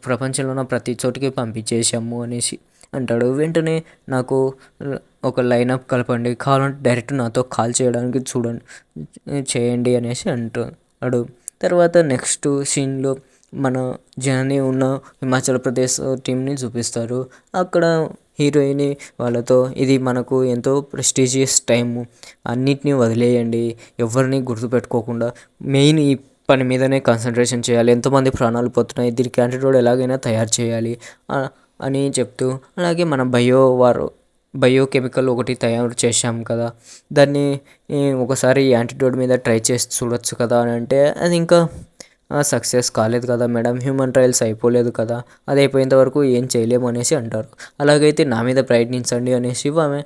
ప్రపంచంలో ఉన్న ప్రతి చోటికి పంపించేసాము అనేసి అంటాడు. వెంటనే నాకు ఒక లైనప్ కలపండి, కావాలంటే డైరెక్ట్ నాతో కాల్ చేయడానికి చేయండి అనేసి అంటాడు. తర్వాత నెక్స్ట్ సీన్లో మన జనని ఉన్న హిమాచల్ ప్రదేశ్ టీంని చూపిస్తారు. అక్కడ హీరోయిన్ వాళ్ళతో ఇది మనకు ఎంతో ప్రెస్టీజియస్ టైము, అన్నిటినీ వదిలేయండి, ఎవరిని గుర్తుపెట్టుకోకుండా మెయిన్ ఈ పని మీదనే కాన్సన్ట్రేషన్ చేయాలి, ఎంతోమంది ప్రాణాలు పోతున్నాయి, దీనికి యాంటీడోట్ ఎలాగైనా తయారు చేయాలి అని చెప్తూ అలాగే మన బయోకెమికల్ ఒకటి తయారు చేశాం కదా, దాన్ని ఒకసారి యాంటీడోట్ మీద ట్రై చేసి చూడొచ్చు కదా అని అంటే అది ఇంకా సక్సెస్ కాలేదు కదా మేడం, హ్యూమన్ ట్రయల్స్ అయిపోలేదు కదా, అది అయిపోయేంత వరకు ఏం చేయలేము అనేసి అంటారు. అలాగైతే నా మీద ప్రయత్నించండి అనేసి ఆమె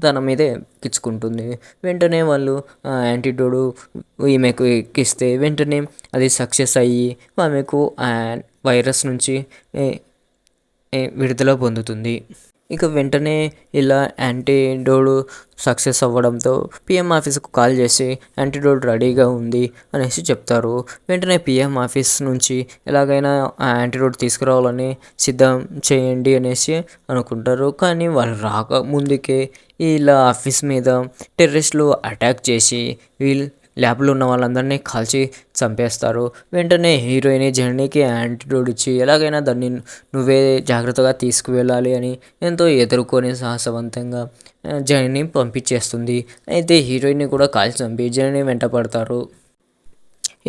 తన మీదే ఎక్కించుకుంటుంది. వెంటనే వాళ్ళు యాంటీడోడు ఈమెకు ఎక్కిస్తే వెంటనే అది సక్సెస్ అయ్యి ఆమెకు వైరస్ నుంచి విడుదల పొందుతుంది. ఇక వెంటనే ఇలా యాంటీడోట్ సక్సెస్ అవ్వడంతో పిఎం ఆఫీస్కు కాల్ చేసి యాంటీడోట్ రెడీగా ఉంది అనేసి చెప్తారు. వెంటనే పిఎం ఆఫీస్ నుంచి ఎలాగైనా ఆ యాంటీడోట్ తీసుకురావాలని సిద్ధం చేయండి అనేసి అనుకుంటారు. కానీ వాళ్ళు రాక ముందుకే ఇలా ఆఫీస్ మీద టెర్రరిస్టులు అటాక్ చేసి ల్యాబ్లో ఉన్న వాళ్ళందరినీ కాల్చి చంపేస్తారు. వెంటనే హీరోయిన్ జర్నీకి యాంటీడోట్ ఇచ్చి ఎలాగైనా దాన్ని నువ్వే జాగ్రత్తగా తీసుకువెళ్ళాలి అని ఎంతో ఎదుర్కొని సాహసవంతంగా జర్నీ పంపించేస్తుంది. అయితే హీరోయిన్ని కూడా కాల్చి చంపి జర్నీ వెంట పడతారు.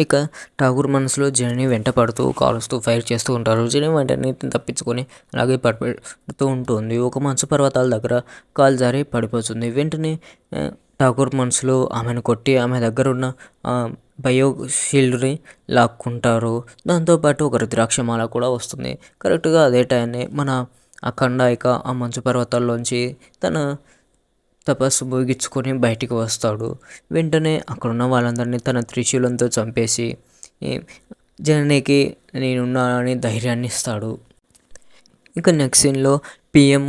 ఇక ఠాగూర్ మనసులో జర్నీ వెంట పడుతూ కాలుస్తూ ఫైర్ చేస్తూ ఉంటారు. జర్నీ వెంటనే తప్పించుకొని అలాగే పడుతూ ఉంటుంది. ఒక మంచు పర్వతాల దగ్గర కాలు జారి పడిపోతుంది. వెంటనే ఠాగూర్ మనసులో ఆమెను కొట్టి ఆమె దగ్గర ఉన్న బయో షీల్డ్ని లాక్కుంటారు. దాంతోపాటు ఒక రుద్రాక్షమాల కూడా వస్తుంది. కరెక్ట్గా అదే టైంనే మన అఖండ ఇక ఆ మంచు పర్వతాల్లోంచి తన తపస్సు ముగించుకొని బయటికి వస్తాడు. వెంటనే అక్కడున్న వాళ్ళందరినీ తన త్రిశూలంతో చంపేసి జర్నీకి నేనున్నానని ధైర్యాన్ని ఇస్తాడు. ఇక నెక్స్ట్ సీన్లో పిఎం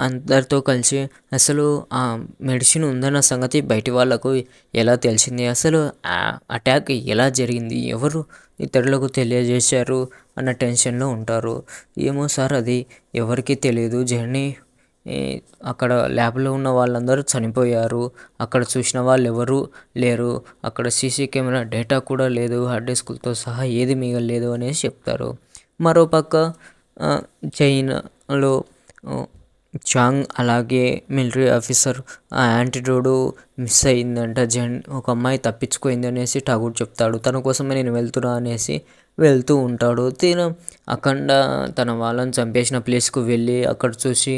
అందరితో కలిసి అసలు ఆ మెడిసిన్ ఉందన్న సంగతి బయటి వాళ్ళకు ఎలా తెలిసింది, అసలు అటాక్ ఎలా జరిగింది, ఎవరు ఇతరులకు తెలియజేశారు అన్న టెన్షన్లో ఉంటారు. ఏమో సార్ అది ఎవరికీ తెలియదు, జర్నీ అక్కడ ల్యాబ్లో ఉన్న వాళ్ళందరూ చనిపోయారు, అక్కడ చూసిన వాళ్ళు ఎవరు లేరు, అక్కడ సీసీ కెమెరా డేటా కూడా లేదు, హార్డ్ డిస్కులతో సహా ఏది మిగలలేదు అనేసి చెప్తారు. మరోపక్క చైనాలో చాంగ్ అలాగే మిలిటరీ ఆఫీసర్ ఆ యాంటీడోట్ మిస్ అయిందంట, ఒక అమ్మాయి తప్పించుకోయింది అనేసి ఠాగూర్ చెప్తాడు. తన కోసమే నేను వెళ్తున్నా అనేసి వెళ్తూ ఉంటాడు. అఖండ తన వాళ్ళని చంపేసిన ప్లేస్కు వెళ్ళి అక్కడ చూసి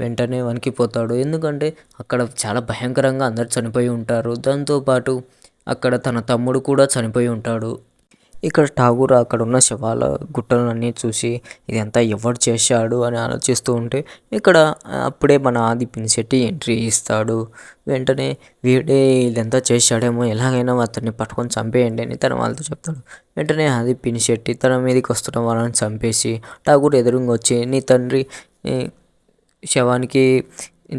వెంటనే వణికిపోతాడు. ఎందుకంటే అక్కడ చాలా భయంకరంగా అందరు చనిపోయి ఉంటారు. దాంతోపాటు అక్కడ తన తమ్ముడు కూడా చనిపోయి ఉంటాడు. ఇక్కడ ఠాగూర్ అక్కడ ఉన్న శవాల గుట్టలన్నీ చూసి ఇదంతా ఎవరు చేశాడు అని ఆలోచిస్తూ ఉంటే ఇక్కడ అప్పుడే మన ఆది పినిశెట్టి ఎంట్రీ ఇస్తాడు. వెంటనే వీడే ఇదంతా చేశాడేమో, ఎలాగైనా అతన్ని పట్టుకొని చంపేయండి అని తన వాళ్ళతో చెప్తాడు. వెంటనే ఆది పినిశెట్టి తన మీదకి వస్తున్న వాళ్ళని చంపేసి ఠాగూర్ ఎదురుగా వచ్చి నీ తండ్రి శవానికి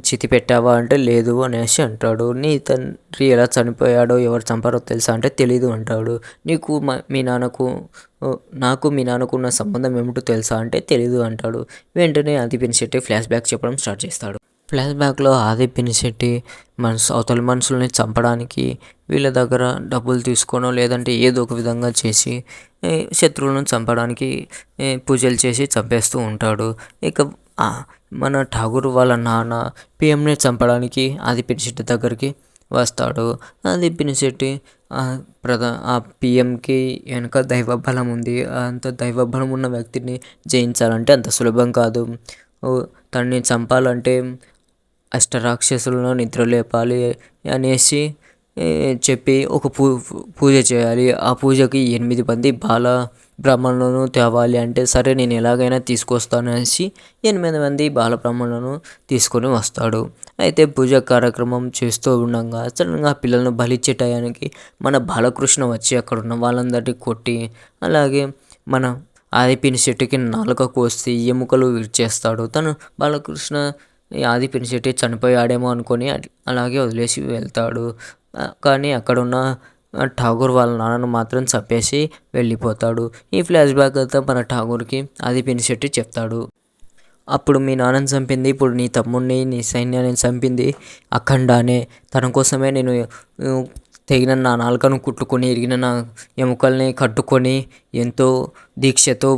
చితి పెట్టావా అంటే లేదు అనేసి అంటాడు. నీ తండ్రి ఎలా చనిపోయాడో ఎవరు చంపారో తెలుసా అంటే తెలీదు అంటాడు. నీకు మీ నాన్నకు ఉన్న సంబంధం ఏమిటో తెలుసా అంటే తెలీదు అంటాడు. వెంటనే ఆది పినిశెట్టి ఫ్లాష్ బ్యాక్ చెప్పడం స్టార్ట్ చేస్తాడు. ఫ్లాష్ బ్యాక్లో ఆది పినిశెట్టి అవతల మనుషుల్ని చంపడానికి వీళ్ళ దగ్గర డబ్బులు తీసుకోనో లేదంటే ఏదో ఒక విధంగా చేసి శత్రువులను చంపడానికి పూజలు చేసి చంపేస్తూ ఉంటాడు. ఇక మన ఠాగూర్ వాళ్ళ నాన్న పిఎంని చంపడానికి ఆది పినిశెట్టి దగ్గరికి వస్తాడు. ఆది పినిశెట్టి ఆ పిఎంకి వెనక దైవబలం ఉంది, అంత దైవబలం ఉన్న వ్యక్తిని జయించాలంటే అంత సులభం కాదు, తనని చంపాలంటే అష్టరాక్షసులను నిద్రలేపాలి అనేసి చెప్పి ఒక పూజ చేయాలి. ఆ పూజకి 8 మంది బాల బ్రాహ్మణులను తేవాలి అంటే సరే నేను ఎలాగైనా తీసుకొస్తాను అనేసి 8 మంది బాల బ్రాహ్మణులను తీసుకొని వస్తాడు. అయితే పూజ కార్యక్రమం చేస్తూ ఉండగా సడన్గా పిల్లలను బలిచ్చే టయానికి మన బాలకృష్ణ వచ్చి అక్కడ ఉన్న వాళ్ళందరినీ కొట్టి అలాగే మన ఆది పినిశెట్టికి నాలుక కోసి ఎముకలు విరిచేస్తాడు. తను బాలకృష్ణ ఆది పినిశెట్టి చనిపోయాడేమో అనుకొని అలాగే వదిలేసి వెళ్తాడు. కానీ అక్కడున్న ఠాగూర్ వాళ్ళ నాన్నను మాత్రం చంపేసి వెళ్ళిపోతాడు. ఈ ఫ్లాష్ బ్యాక్ అంతా మన ఠాగూర్కి ఆది పినిశెట్టి చెప్తాడు. అప్పుడు మీ నాన్నని చంపింది, ఇప్పుడు నీ తమ్ముడిని నీ సైన్యాన్ని చంపింది అఖండానే, తన కోసమే నేను తెగిన నా నాలుకను కుట్టుకొని ఇరిగిన నా ఎముకల్ని కట్టుకొని ఎంతో దీక్షతో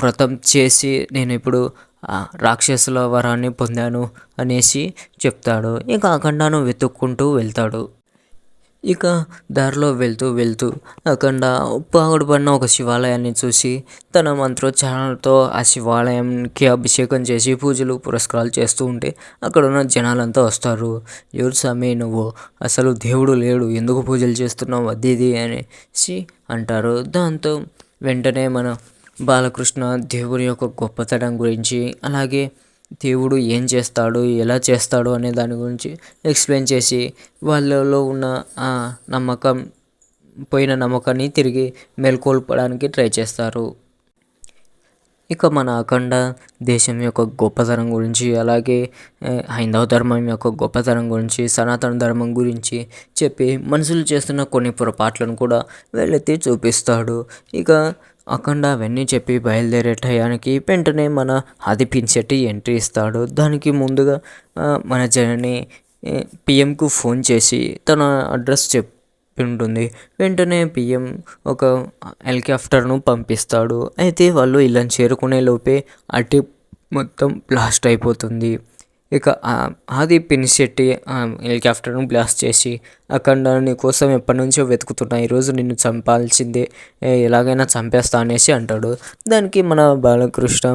వ్రతం చేసి నేను ఇప్పుడు రాక్షసుల వరాన్ని పొందాను అనేసి చెప్తాడు. ఇంకా అఖండాను వెతుక్కుంటూ వెళ్తాడు. ఇక దారిలో వెళ్తూ వెళ్తూ అఖండ పాడుపడిన ఒక శివాలయాన్ని చూసి తన మంత్రోచ్చారణలతో ఆ శివాలయంకి అభిషేకం చేసి పూజలు పురస్కారాలు చేస్తూ ఉంటే అక్కడ ఉన్న జనాలంతా వస్తారు. ఎవరు స్వామి నువ్వు, అసలు దేవుడు లేడు, ఎందుకు పూజలు చేస్తున్నావు, అది ఇది అనేసి అంటారు. దాంతో వెంటనే మన బాలకృష్ణ దేవుని యొక్క గొప్పతనం గురించి, అలాగే దేవుడు ఏం చేస్తాడు, ఎలా చేస్తాడు అనే దాని గురించి ఎక్స్ప్లెయిన్ చేసి వాళ్ళలో ఉన్న ఆ నమ్మకం, పోయిన నమ్మకాన్ని తిరిగి మేల్కొల్పడానికి ట్రై చేస్తారు. ఇక మన అఖండ దేశం యొక్క గొప్పతనం గురించి, అలాగే హైందవ ధర్మం యొక్క గొప్పతనం గురించి, సనాతన ధర్మం గురించి చెప్పి మనుషులు చేస్తున్న కొన్ని పొరపాట్లను కూడా వెళ్ళెత్తి చూపిస్తాడు. ఇక అఖండ అవన్నీ చెప్పి బయలుదేరే టయానికి వెంటనే మన ఆది పినిశెట్టి ఎంట్రీ ఇస్తాడు. దానికి ముందుగా మన జనని పిఎంకు ఫోన్ చేసి తన అడ్రస్ ఉంటుంది. వెంటనే పిఎం ఒక హెలికాప్టర్ను పంపిస్తాడు. అయితే వాళ్ళు ఇళ్ళని చేరుకునే లోపే అటు మొత్తం బ్లాస్ట్ అయిపోతుంది. ఇక ఆది పినిశెట్టి హెలికాప్టర్ను బ్లాస్ట్ చేసి అఖండ నీ కోసం ఎప్పటి నుంచో వెతుకుతున్నా, ఈరోజు నిన్ను చంపాల్సిందే, ఎలాగైనా చంపేస్తా అనేసి అంటాడు. దానికి మన బాలకృష్ణ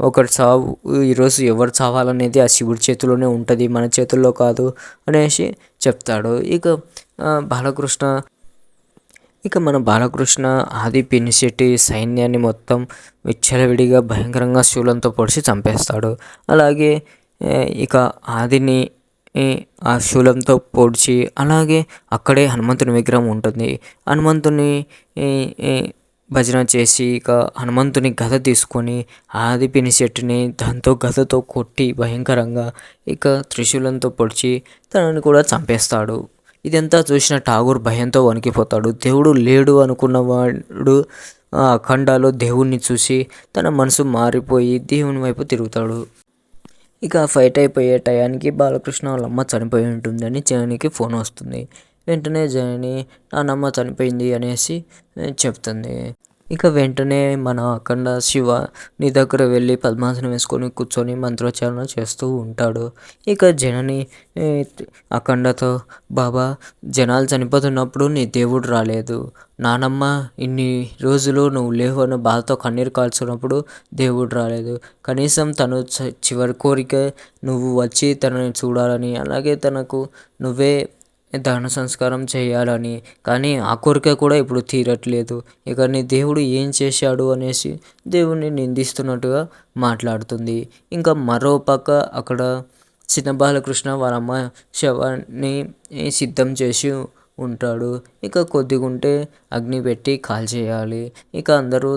ఒకటి చావు, ఈరోజు ఎవరు చావాలనేది ఆ శివుడి చేతిలోనే ఉంటుంది, మన చేతుల్లో కాదు అనేసి చెప్తాడు. మన బాలకృష్ణ ఆది పినిశెట్టి సైన్యాన్ని మొత్తం విచ్చలవిడిగా భయంకరంగా శూలంతో పొడిచి చంపేస్తాడు. అలాగే ఇక ఆదిని ఆ శూలంతో పొడిచి, అలాగే అక్కడే హనుమంతుని విగ్రహం ఉంటుంది, హనుమంతుని భజన చేసి ఇక హనుమంతుని గద తీసుకొని ఆది పినిశెట్టిని దాంతో గదతో కొట్టి భయంకరంగా ఇక త్రిశూలంతో పొడిచి తనని కూడా చంపేస్తాడు. ఇదంతా చూసిన ఠాగూర్ భయంతో వణికిపోతాడు. దేవుడు లేడు అనుకున్నవాడు అఖండాలో దేవుణ్ణి చూసి తన మనసు మారిపోయి దేవుని వైపు తిరుగుతాడు. ఇక ఫైట్ అయిపోయే టయానికి బాలకృష్ణ వాళ్ళ అమ్మ చనిపోయి ఉంటుందని జననికి ఫోన్ వస్తుంది. వెంటనే జనని నాన్నమ్మ చనిపోయింది అనేసి చెప్తుంది. ఇక వెంటనే మన అఖండ శివ నీ దగ్గర వెళ్ళి పద్మాసనం వేసుకొని కూర్చొని మంత్రోచ్చారణ చేస్తూ ఉంటాడు. ఇక జనని అఖండతో బాబా జనాలు చనిపోతున్నప్పుడు నీ దేవుడు రాలేదు, నానమ్మ ఇన్ని రోజులు నువ్వు లేవు అన్న బాధతో కన్నీరు కాల్చున్నప్పుడు దేవుడు రాలేదు, కనీసం తను చివరి కోరిక నువ్వు వచ్చి తనని చూడాలని, అలాగే తనకు నువ్వే దహన సంస్కారం చేయాలని, కానీ ఆ కోరిక కూడా ఇప్పుడు తీరట్లేదు, ఇక నీ దేవుడు ఏం చేశాడు అనేసి దేవుణ్ణి నిందిస్తున్నట్టుగా మాట్లాడుతుంది. ఇంకా మరో పక్క అక్కడ చిన్న బాలకృష్ణ వాళ్ళ అమ్మ శవాన్ని సిద్ధం చేసి ఉంటాడు. ఇక కొద్దిగుంటే అగ్ని పెట్టి కాల్చేయాలి. ఇక అందరూ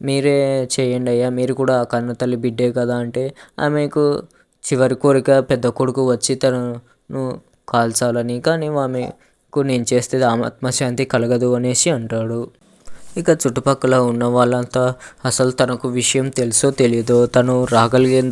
మీరే చేయండి అయ్యా, మీరు కూడా కన్న తల్లి బిడ్డే కదా అంటే ఆమెకు చివరి కోరిక పెద్ద కొడుకు వచ్చి తనను కాల్చాలని, కానీ ఆమెకు నేను చేస్తే ఆత్మశాంతి కలగదు అనేసి అంటాడు. ఇక చుట్టుపక్కల ఉన్న వాళ్ళంతా అసలు తనకు విషయం తెలుసో తెలియదో, తను రాగలిగే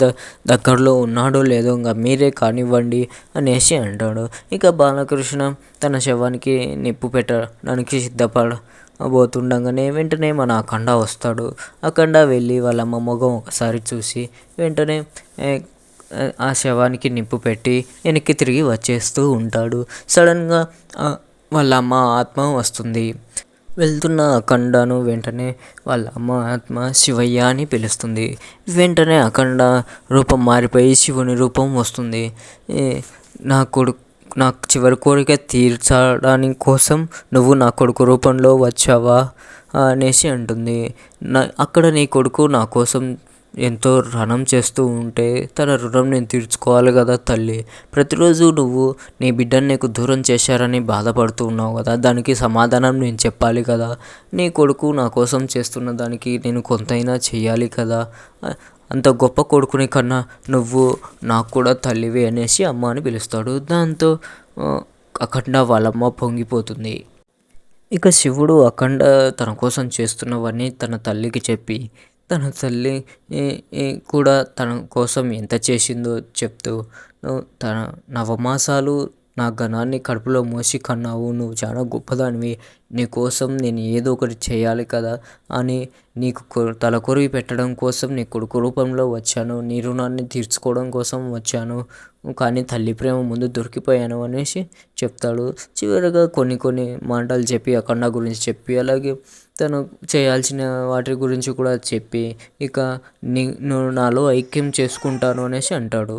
దగ్గరలో ఉన్నాడో లేదో ఇంకా మీరే కానివ్వండి అనేసి అంటాడు. ఇక బాలకృష్ణ తన శవానికి నిప్పు పెట్టడానికి సిద్ధపడబోతుండగానే వెంటనే మన అఖండ వస్తాడు. అఖండ వెళ్ళి వాళ్ళ అమ్మ మొగం ఒకసారి చూసి వెంటనే ఆ శవానికి నిప్పు పెట్టి వెనక్కి తిరిగి వచ్చేస్తూ ఉంటాడు. సడన్గా వాళ్ళ అమ్మ ఆత్మ వస్తుంది. వెళ్తున్న అఖండను వెంటనే వాళ్ళ అమ్మ ఆత్మ శివయ్య అని పిలుస్తుంది. వెంటనే అఖండ రూపం మారిపోయి శివుని రూపం వస్తుంది. నా చివరి కోరిక తీర్చడానికి కోసం నువ్వు నా కొడుకు రూపంలో వచ్చావా అనేసి అంటుంది. అక్కడ నీ కొడుకు నా కోసం ఎంతో రణం చేస్తూ ఉంటే తన రుణం నేను తీర్చుకోవాలి కదా తల్లి, ప్రతిరోజు నువ్వు నీ బిడ్డను నీకు దూరం చేశారని బాధపడుతూ ఉన్నావు కదా, దానికి సమాధానం నేను చెప్పాలి కదా, నీ కొడుకు నా కోసం చేస్తున్న దానికి నేను కొంతైనా చెయ్యాలి కదా, అంత గొప్ప కొడుకుని కన్నా నువ్వు నాకు కూడా తల్లివి అనేసి అమ్మ అని పిలుస్తాడు. దాంతో అఖండ వాళ్ళమ్మ పొంగిపోతుంది. ఇక శివుడు అఖండ తన కోసం చేస్తున్నవన్నీ తన తల్లికి చెప్పి తన తల్లి కూడా తన కోసం ఎంత చేసిందో చెప్తూ తన నవమాసాలు నా ఘనాన్ని కడుపులో మోసి కన్నావు, నువ్వు చాలా గొప్పదానివి, నీ కోసం నేను ఏదో ఒకటి చేయాలి కదా అని నీకు తలకొరివి పెట్టడం కోసం నీ కొడుకు రూపంలో వచ్చాను, నీ రుణాన్ని తీర్చుకోవడం కోసం వచ్చాను, కానీ తల్లి ప్రేమ ముందు దొరికిపోయాను అనేసి చెప్తాడు. చివరిగా కొన్ని మాటలు చెప్పి అఖండ గురించి చెప్పి అలాగే తను చేయాల్సిన వాటి గురించి కూడా చెప్పి ఇక నేను నాలో ఐక్యం చేసుకుంటాను అనేసి అంటాడు.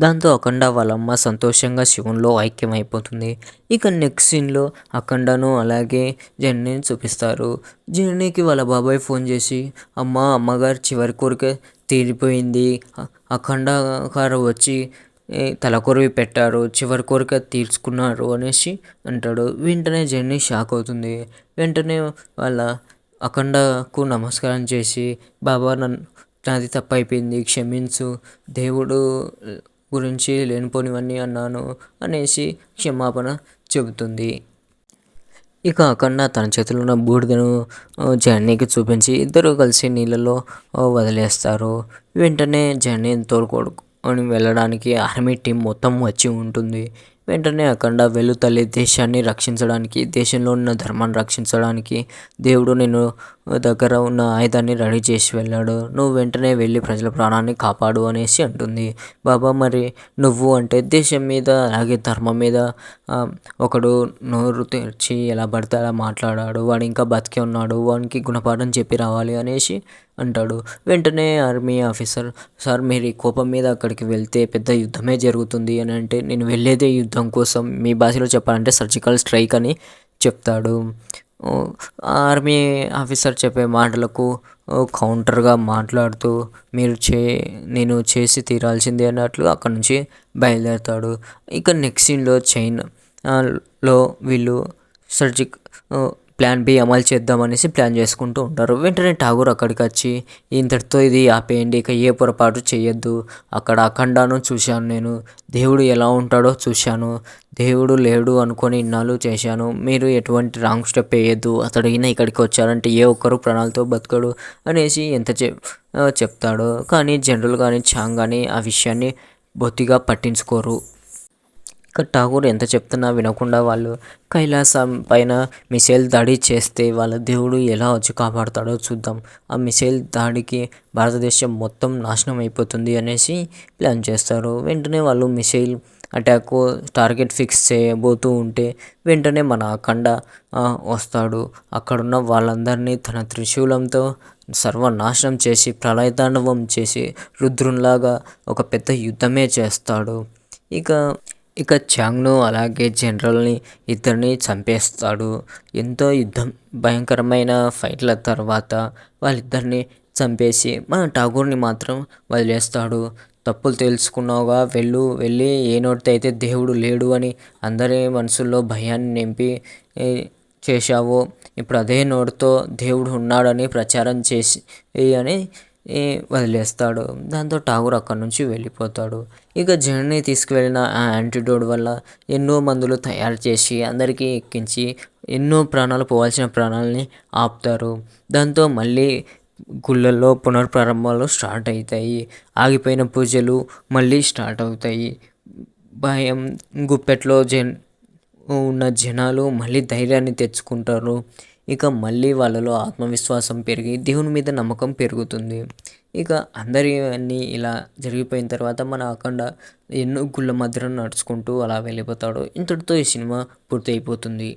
దాంతో అఖండ వాళ్ళమ్మ సంతోషంగా శివునిలో ఐక్యం అయిపోతుంది. ఇక నెక్స్ట్ సీన్లో అఖండను అలాగే జెన్నీని చూపిస్తారు. జెన్నీకి వాళ్ళ బాబాయ్ ఫోన్ చేసి అమ్మగారు చివరి కోరిక తీరిపోయింది, అఖండ గారు వచ్చి తలకొరివి పెట్టారు, చివరి కోరిక తీర్చుకున్నారు అనేసి అంటాడు. వెంటనే జెన్నీ షాక్ అవుతుంది. వెంటనే వాళ్ళ అఖండకు నమస్కారం చేసి బాబా నాది తప్పైపోయింది, క్షమించు, దేవుడు గురించి లేనిపోనివన్నీ అన్నాను అనేసి క్షమాపణ చెబుతుంది. ఇక అఖండ తన చేతిలో ఉన్న బూడిదను జర్నీకి చూపించి ఇద్దరు కలిసి నీళ్ళలో వదిలేస్తారు. వెంటనే జర్నీని తోడుకొని వెళ్ళడానికి ఆర్మీ టీం మొత్తం వచ్చి ఉంటుంది. వెంటనే అఖండ వెళ్ళు తల్లి, దేశాన్ని రక్షించడానికి, దేశంలో ఉన్న ధర్మాన్ని రక్షించడానికి దేవుడు నేను దగ్గర ఉన్న ఆయుధాన్ని రెడీ చేసి వెళ్ళాడు, నువ్వు వెంటనే వెళ్ళి ప్రజల ప్రాణాన్ని కాపాడు అనేసి అంటుంది. బాబా మరి నువ్వు అంటే దేశం మీద అలాగే ధర్మం మీద ఒకడు నోరు తెరిచి ఎలా పడితే అలా మాట్లాడాడు, వాడు ఇంకా బతికే ఉన్నాడు, వానికి గుణపాఠం చెప్పి రావాలి అనేసి అంటాడు. వెంటనే ఆర్మీ ఆఫీసర్ సార్ మీరు ఈ కోపం మీద అక్కడికి వెళ్తే పెద్ద యుద్ధమే జరుగుతుంది అని అంటే, నేను వెళ్ళేదే యుద్ధం కోసం, మీ భాషలో చెప్పాలంటే సర్జికల్ స్ట్రైక్ అని చెప్తాడు. ఆర్మీ ఆఫీసర్ చెప్పే మాటలకు కౌంటర్గా మాట్లాడుతూ నేను చేసి తీరాల్సిందే అన్నట్లు అక్కడి నుంచి బయలుదేరుతాడు. ఇక నెక్స్ట్ సీన్లో చైనాలో వీళ్ళు ప్లాన్ బి అమలు చేద్దామనేసి ప్లాన్ చేసుకుంటూ ఉంటారు. వెంటనే ఠాగూర్ అక్కడికి వచ్చి ఇంతటితో ఇది ఆపేయండి, ఇక ఏ పొరపాటు చేయొద్దు, అక్కడ అఖండాను చూశాను, నేను దేవుడు ఎలా ఉంటాడో చూశాను, దేవుడు లేడు అనుకొని ఇన్నాళ్ళు చేశాను, మీరు ఎటువంటి రాంగ్ స్టెప్ వేయద్దు, అతడిగిన ఇక్కడికి వచ్చారంటే ఏ ఒక్కరు ప్రాణాలతో బతకడు అనేసి చెప్తాడు. కానీ జనరల్ కానీ చాంగ్ కానీ ఆ విషయాన్ని బొత్తిగా పట్టించుకోరు. ఇక ఠాగూర్ ఎంత చెప్తున్నా వినకుండా వాళ్ళు కైలాసం పైన మిసైల్ దాడి చేస్తే వాళ్ళ దేవుడు ఎలా వచ్చి కాపాడుతాడో చూద్దాం, ఆ మిసైల్ దాడికి భారతదేశం మొత్తం నాశనం అయిపోతుంది అనేసి ప్లాన్ చేస్తారు. వెంటనే వాళ్ళు మిసైల్ అటాక్ టార్గెట్ ఫిక్స్ చేయబోతూ ఉంటే వెంటనే మన అఖండ వస్తాడు. అక్కడున్న వాళ్ళందరినీ తన త్రిశూలంతో సర్వనాశనం చేసి ప్రళయతాండవం చేసి రుద్రునిలాగా ఒక పెద్ద యుద్ధమే చేస్తాడు. ఇక చాంగ్ను అలాగే జనరల్ని ఇద్దరిని చంపేస్తాడు. ఎంతో యుద్ధం భయంకరమైన ఫైట్ల తర్వాత వాళ్ళిద్దరిని చంపేసి మన ఠాగూర్ని మాత్రం వదిలేస్తాడు. తప్పులు తెలుసుకున్నావుగా, వెళ్ళి ఏ నోటితో అయితే దేవుడు లేడు అని అందరి మనసుల్లో భయాన్ని నింపి చేశావో, ఇప్పుడు అదే నోటితో దేవుడు ఉన్నాడని ప్రచారం చేసి అని వదిలేస్తాడు. దాంతో ఠాగూర్ అక్కడి నుంచి వెళ్ళిపోతాడు. ఇక జర్నీ తీసుకువెళ్ళిన ఆ యాంటీడోట్ వల్ల ఎన్నో మందులు తయారు చేసి అందరికీ ఎక్కించి ఎన్నో ప్రాణాలు పోవాల్సిన ప్రాణాలని ఆపుతారు. దాంతో మళ్ళీ గుళ్ళల్లో పునర్ప్రారంభాలు స్టార్ట్ అవుతాయి. ఆగిపోయిన పూజలు మళ్ళీ స్టార్ట్ అవుతాయి. భయం గుప్పెట్లో ఉన్న జనాలు మళ్ళీ ధైర్యాన్ని తెచ్చుకుంటారు. ఇక మళ్ళీ వాళ్ళలో ఆత్మవిశ్వాసం పెరిగి దేవుని మీద నమ్మకం పెరుగుతుంది. ఇక అందరి అన్నీ ఇలా జరిగిపోయిన తర్వాత మన అఖండ ఎన్నో గుళ్ళ మధ్యలో నడుచుకుంటూ అలా వెళ్ళిపోతాడు. ఇంతటితో ఈ సినిమా పూర్తి అయిపోతుంది.